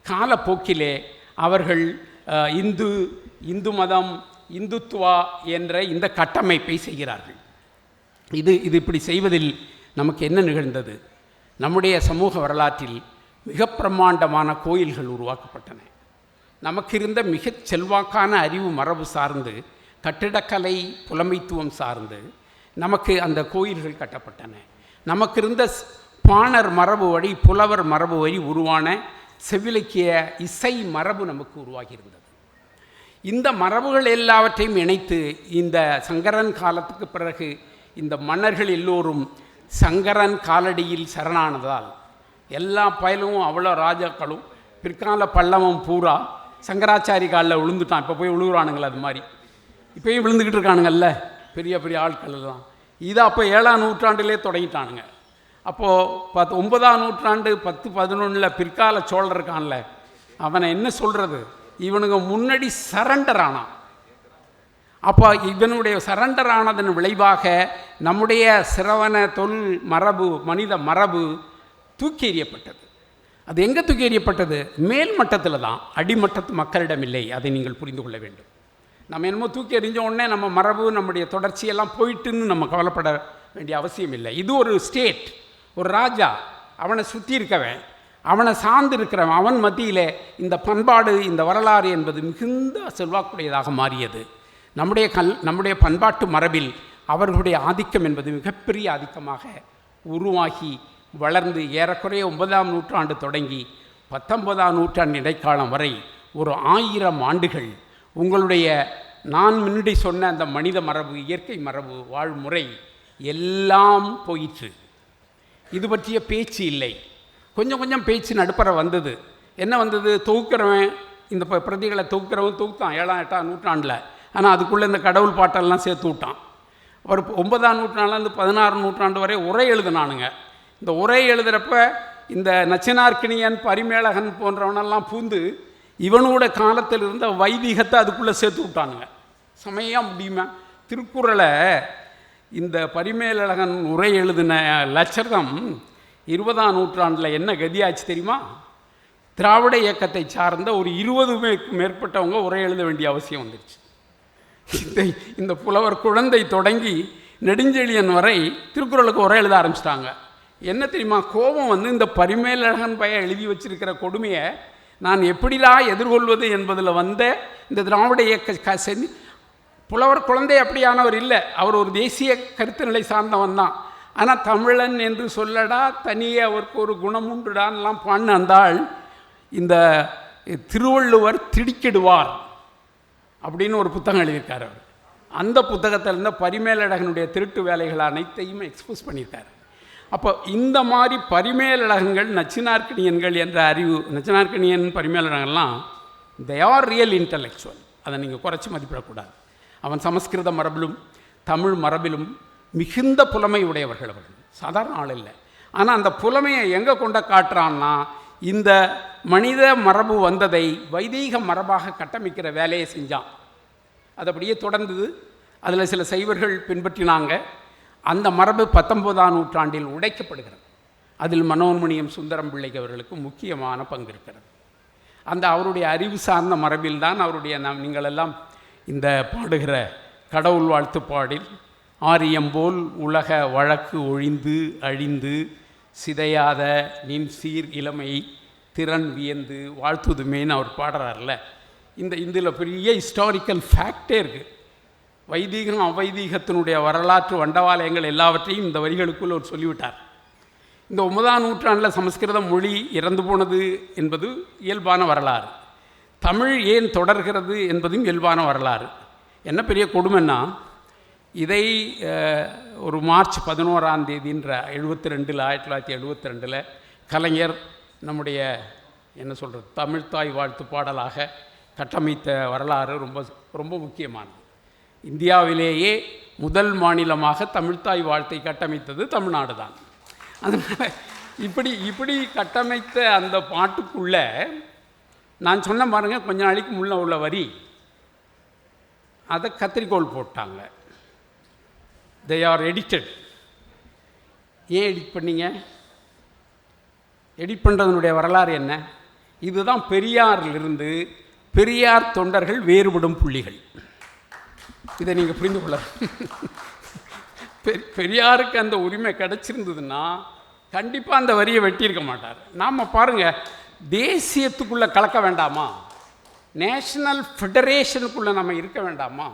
காலப்போக்கிலே அவர்கள் இந்து மதம், இந்துத்துவா என்ற இந்த கட்டமைப்பை செய்கிறார்கள். இது இப்படி செய்வதில் நமக்கு என்ன நிகழ்ந்தது? நம்முடைய சமூக வரலாற்றில் மிக பிரம்மாண்டமான கோயில்கள் உருவாக்கப்பட்டன. நமக்கு இருந்த மிகச் செல்வாக்கான அறிவு மரபு சார்ந்து, கட்டிடக்கலை புலமைத்துவம் சார்ந்து நமக்கு அந்த கோயில்கள் கட்டப்பட்டன. நமக்கு இருந்த பாணர் மரபு வழி, புலவர் மரபு வழி உருவான செவ்விலக்கிய இசை மரபு நமக்கு உருவாகியிருந்தது. இந்த மரபுகள் எல்லாவற்றையும் இணைத்து இந்த சங்கரன் காலத்துக்கு பிறகு இந்த மன்னர்கள் எல்லோரும் சங்கரன் காலடியில் சரணானதால் எல்லா பயலும் அவ்வளோ ராஜாக்களும் பிற்கால பல்லவம் பூரா சங்கராச்சாரி காலில் விழுந்துட்டான். இப்போ போய் விழுகுறானுங்கள, அது மாதிரி இப்போயும் விழுந்துக்கிட்டு இருக்கானுங்கல்ல பெரிய பெரிய ஆட்கள் எல்லாம். இதை அப்போ 7ஆம் நூற்றாண்டிலே தொடங்கிட்டானுங்க. அப்போது 9ஆம் நூற்றாண்டு 10, 11 பிற்கால சோழர் இருக்கான்ல, அவனை என்ன சொல்கிறது, இவனுங்க முன்னாடி சரண்டர் ஆனான். அப்போ இவனுடைய சரண்டர் ஆனதன் விளைவாக நம்முடைய சிரவண தொல் மரபு, மனித மரபு தூக்கி எறியப்பட்டது. அது எங்கே தூக்கி எறியப்பட்டது? மேல் மட்டத்தில் தான், அடிமட்டத்து மக்களிடம் இல்லை. அதை நீங்கள் புரிந்து கொள்ள வேண்டும். நம்ம என்னமோ தூக்கி எறிஞ்ச உடனே நம்ம மரபு, நம்முடைய தொடர்ச்சியெல்லாம் போயிட்டுன்னு நம்ம கவலைப்பட வேண்டிய அவசியம் இல்லை. இது ஒரு ஸ்டேட், ஒரு ராஜா, அவனை சுற்றி இருக்கவன், அவனை சார்ந்து இருக்கிறவன், அவன் மத்தியில் இந்த பண்பாடு, இந்த வரலாறு என்பது மிகுந்த செல்வாக்குடையதாக மாறியது. நம்முடைய பண்பாட்டு மரபில் அவர்களுடைய ஆதிக்கம் என்பது மிகப்பெரிய ஆதிக்கமாக உருவாகி வளர்ந்து ஏறக்குறைய 9ஆம் நூற்றாண்டு தொடங்கி 19ஆம் நூற்றாண்டு இடைக்காலம் வரை ஒரு 1000 ஆண்டுகள் உங்களுடைய நான் முன்னாடி சொன்ன அந்த மனித மரபு, இயற்கை மரபு, வாழ்முறை எல்லாம் போயிற்று. இது பற்றிய பேச்சு இல்லை. கொஞ்சம் கொஞ்சம் பேச்சு நடுப்பற வந்தது. என்ன வந்தது? தொகுக்கிறவன், இந்த பிரதிகளை தொகுக்கிறவன் தொகுத்தான் 7ஆம் 8ஆம் நூற்றாண்டில். ஆனால் அதுக்குள்ளே இந்த கடவுள் பாட்டெல்லாம் சேர்த்து விட்டான். ஒரு 9ஆம் நூற்றாண்டுலேருந்து 16ஆம் நூற்றாண்டு வரை உரை எழுதினானுங்க. இந்த உரை எழுதுகிறப்ப இந்த நச்சினார்க்கினியன், பரிமேலகன் போன்றவனெல்லாம் பூந்து இவனோட காலத்தில் இருந்த வைதிகத்தை அதுக்குள்ளே சேர்த்து விட்டானுங்க. சமயம் முடியுமா? திருக்குறளை இந்த பரிமேலழகன் உரை எழுதின லட்சகம் 20ஆம் நூற்றாண்டில் என்ன கதியாச்சு தெரியுமா? திராவிட இயக்கத்தை சார்ந்த ஒரு 20க்கு மேற்பட்டவங்க உரை எழுத வேண்டிய அவசியம் வந்துருச்சு. இந்த புலவர் குழந்தை தொடங்கி நெடுஞ்செழியன் வரை திருக்குறளுக்கு உரை எழுத ஆரம்பிச்சிட்டாங்க. என்ன தெரியுமா? கோபம் வந்து இந்த பரிமேலழகன் எழுதி வச்சிருக்கிற கொடுமையை நான் எப்படிலாம் எதிர்கொள்வது என்பதில் வந்த இந்த திராவிட இயக்க புலவர் குழந்தை அப்படியானவர் இல்லை. அவர் ஒரு தேசிய கருத்து நிலை சார்ந்தவன் தான். ஆனால் தமிழன் என்று சொல்லடா, தனியே அவருக்கு ஒரு குணம் உண்டுடான்லாம் பாடின அந்தாள் இந்த திருவள்ளுவர் திடுக்கிடுவார் அப்படின்னு ஒரு புத்தகம் எழுதியிருக்கார். அவர் அந்த புத்தகத்தில் இருந்த பரிமேலழகனுடைய திருட்டு வேலைகள் அனைத்தையும் எக்ஸ்போஸ் பண்ணியிருக்காரு. அப்போ இந்த மாதிரி பரிமேலழகங்கள் நச்சினார்க்கணியன்கள் என்ற அறிவு, நச்சினார்க்கணியன் பரிமேலழகன்லாம் தே ஆர் ரியல் இன்டலெக்சுவல். அதை நீங்கள் குறைச்சி மதிப்பிடக்கூடாது. அவன் சமஸ்கிருத மரபிலும் தமிழ் மரபிலும் மிகுந்த புலமை உடையவர்கள். அவர்கள் சாதாரண ஆள் இல்லை. ஆனால் அந்த புலமையை எங்கே கொண்ட காட்டுறான்னா, இந்த மனித மரபு வந்ததை வைதீக மரபாக கட்டமைக்கிற வேலையை செஞ்சான். அது அப்படியே தொடர்ந்தது. அதில் சில சைவர்கள் பின்பற்றினாங்க. அந்த மரபு 19ஆம் நூற்றாண்டில் உடைக்கப்படுகிறது. அதில் மனோன்மணியம் சுந்தரம் பிள்ளைக்கு அவர்களுக்கு முக்கியமான பங்கு இருக்கிறது. அந்த அவருடைய அறிவு சார்ந்த மரபில்தான் அவருடைய நீங்களெல்லாம் இந்த பாடுகிற கடவுள் வாழ்த்து பாடில் ஆரியம்போல் உலக வழக்கு ஒழிந்து அழிந்து சிதையாத நின் சீர் இளமை திறன் வியந்து வாழ்த்துதுமேன்னு அவர் பாடுறார்ல. இதில் பெரிய ஹிஸ்டாரிக்கல் ஃபேக்டே இருக்குது. வைதீகம் அவைதீகத்தினுடைய வரலாற்று வண்டவாலயங்கள் எல்லாவற்றையும் இந்த வரிகளுக்குள் அவர் சொல்லிவிட்டார். இந்த 9ஆம் நூற்றாண்டில் சமஸ்கிருத மொழி இறந்து போனது என்பது இயல்பான வரலாறு. தமிழ் ஏன் தொடர்கிறது என்பதும் இயல்பான வரலாறு. என்ன பெரிய கொடுமைன்னா, இதை ஒரு மார்ச் 11ஆம் தேதின்ற 1972 கலைஞர் நம்முடைய என்ன சொல்கிறது தமிழ்த்தாய் வாழ்த்து பாடலாக கட்டமைத்த வரலாறு ரொம்ப ரொம்ப முக்கியமானது. இந்தியாவிலேயே முதல் மாநிலமாக தமிழ்த்தாய் வாழ்த்தை கட்டமைத்தது தமிழ்நாடு தான். அதனால் இப்படி கட்டமைத்த அந்த பாட்டுக்குள்ளே நான் சொன்ன பாருங்கள், கொஞ்ச நாளைக்கு முன்னே உள்ள வரி அதை கத்திரிக்கோள் போட்டாங்க. They are edited. ஏன் எடிட் பண்ணீங்க? எடிட் பண்ணுறதுனுடைய வரலாறு என்ன? இதுதான் பெரியாரிலிருந்து பெரியார் தொண்டர்கள் வேறுபடும் புள்ளிகள். இதை நீங்கள் புரிந்து கொள்ள. பெரியாருக்கு அந்த உரிமை கிடைச்சிருந்ததுன்னா கண்டிப்பாக அந்த வரியை வெட்டியிருக்க மாட்டார். நாம் பாருங்கள், தேசியத்துக்குள்ளே கலக்க வேண்டாமா? நேஷனல் ஃபெடரேஷனுக்குள்ளே நம்ம இருக்க வேண்டாமா?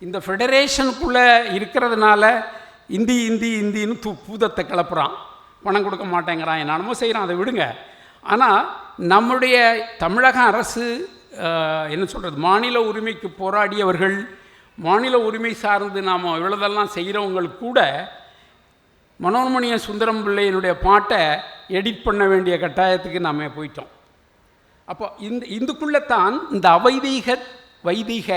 இந்த ஃபெடரேஷனுக்குள்ளே இருக்கிறதுனால இந்தின்னு பூதத்தை கிளப்புறான், பணம் கொடுக்க மாட்டேங்கிறான், என்னென்னமோ செய்கிறான், அதை விடுங்க. ஆனால் நம்முடைய தமிழக அரசு என்ன சொல்கிறது, மாநில உரிமைக்கு போராடியவர்கள், மாநில உரிமை சார்ந்து நாம் இவ்வளோதெல்லாம் செய்கிறவங்களுக்கு கூட மனோன்மணிய சுந்தரம் பிள்ளையினுடைய பாட்டை எடிட் பண்ண வேண்டிய கட்டாயத்துக்கு நாம் போயிட்டோம். அப்போ இதுக்குள்ளே தான் இந்த வைதீக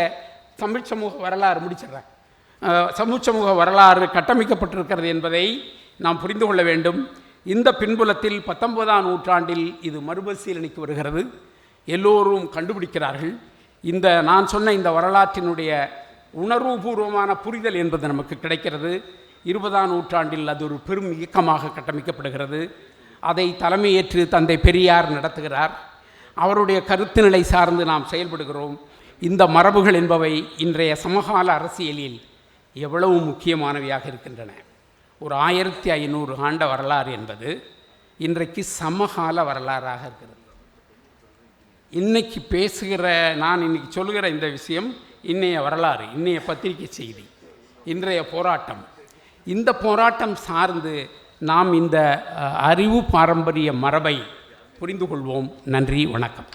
தமிழ் சமூக வரலாறு முடிச்சிடுறேன், சமூக வரலாறு கட்டமைக்கப்பட்டிருக்கிறது என்பதை நாம் புரிந்து கொள்ள வேண்டும். இந்த பின்புலத்தில் 19ஆம் நூற்றாண்டில் இது மறுபரிசீலனைக்கு வருகிறது. எல்லோரும் கண்டுபிடிக்கிறார்கள். நான் சொன்ன இந்த வரலாற்றினுடைய உணர்வுபூர்வமான புரிதல் என்பது நமக்கு கிடைக்கிறது. 20ஆம் நூற்றாண்டில் அது ஒரு பெரும் இயக்கமாக கட்டமைக்கப்படுகிறது. அதை தலைமையேற்று தந்தை பெரியார் நடத்துகிறார். அவருடைய கருத்து நிலை சார்ந்து நாம் செயல்படுகிறோம். இந்த மரபுகள் என்பவை இன்றைய சமகால அரசியலில் எவ்வளவு முக்கியமானவையாக இருக்கின்றன. ஒரு 1500 ஆண்ட வரலாறு என்பது இன்றைக்கு சமகால வரலாறாக இருக்கிறது. இன்னைக்கு பேசுகிற நான் இன்னைக்கு சொல்லுகிற இந்த விஷயம் இன்றைய வரலாறு, இன்றைய பத்திரிகை செய்தி, இன்றைய போராட்டம். இந்த போராட்டம் சார்ந்து நாம் இந்த அறிவு பாரம்பரிய மரபை புரிந்து கொள்வோம். நன்றி, வணக்கம்.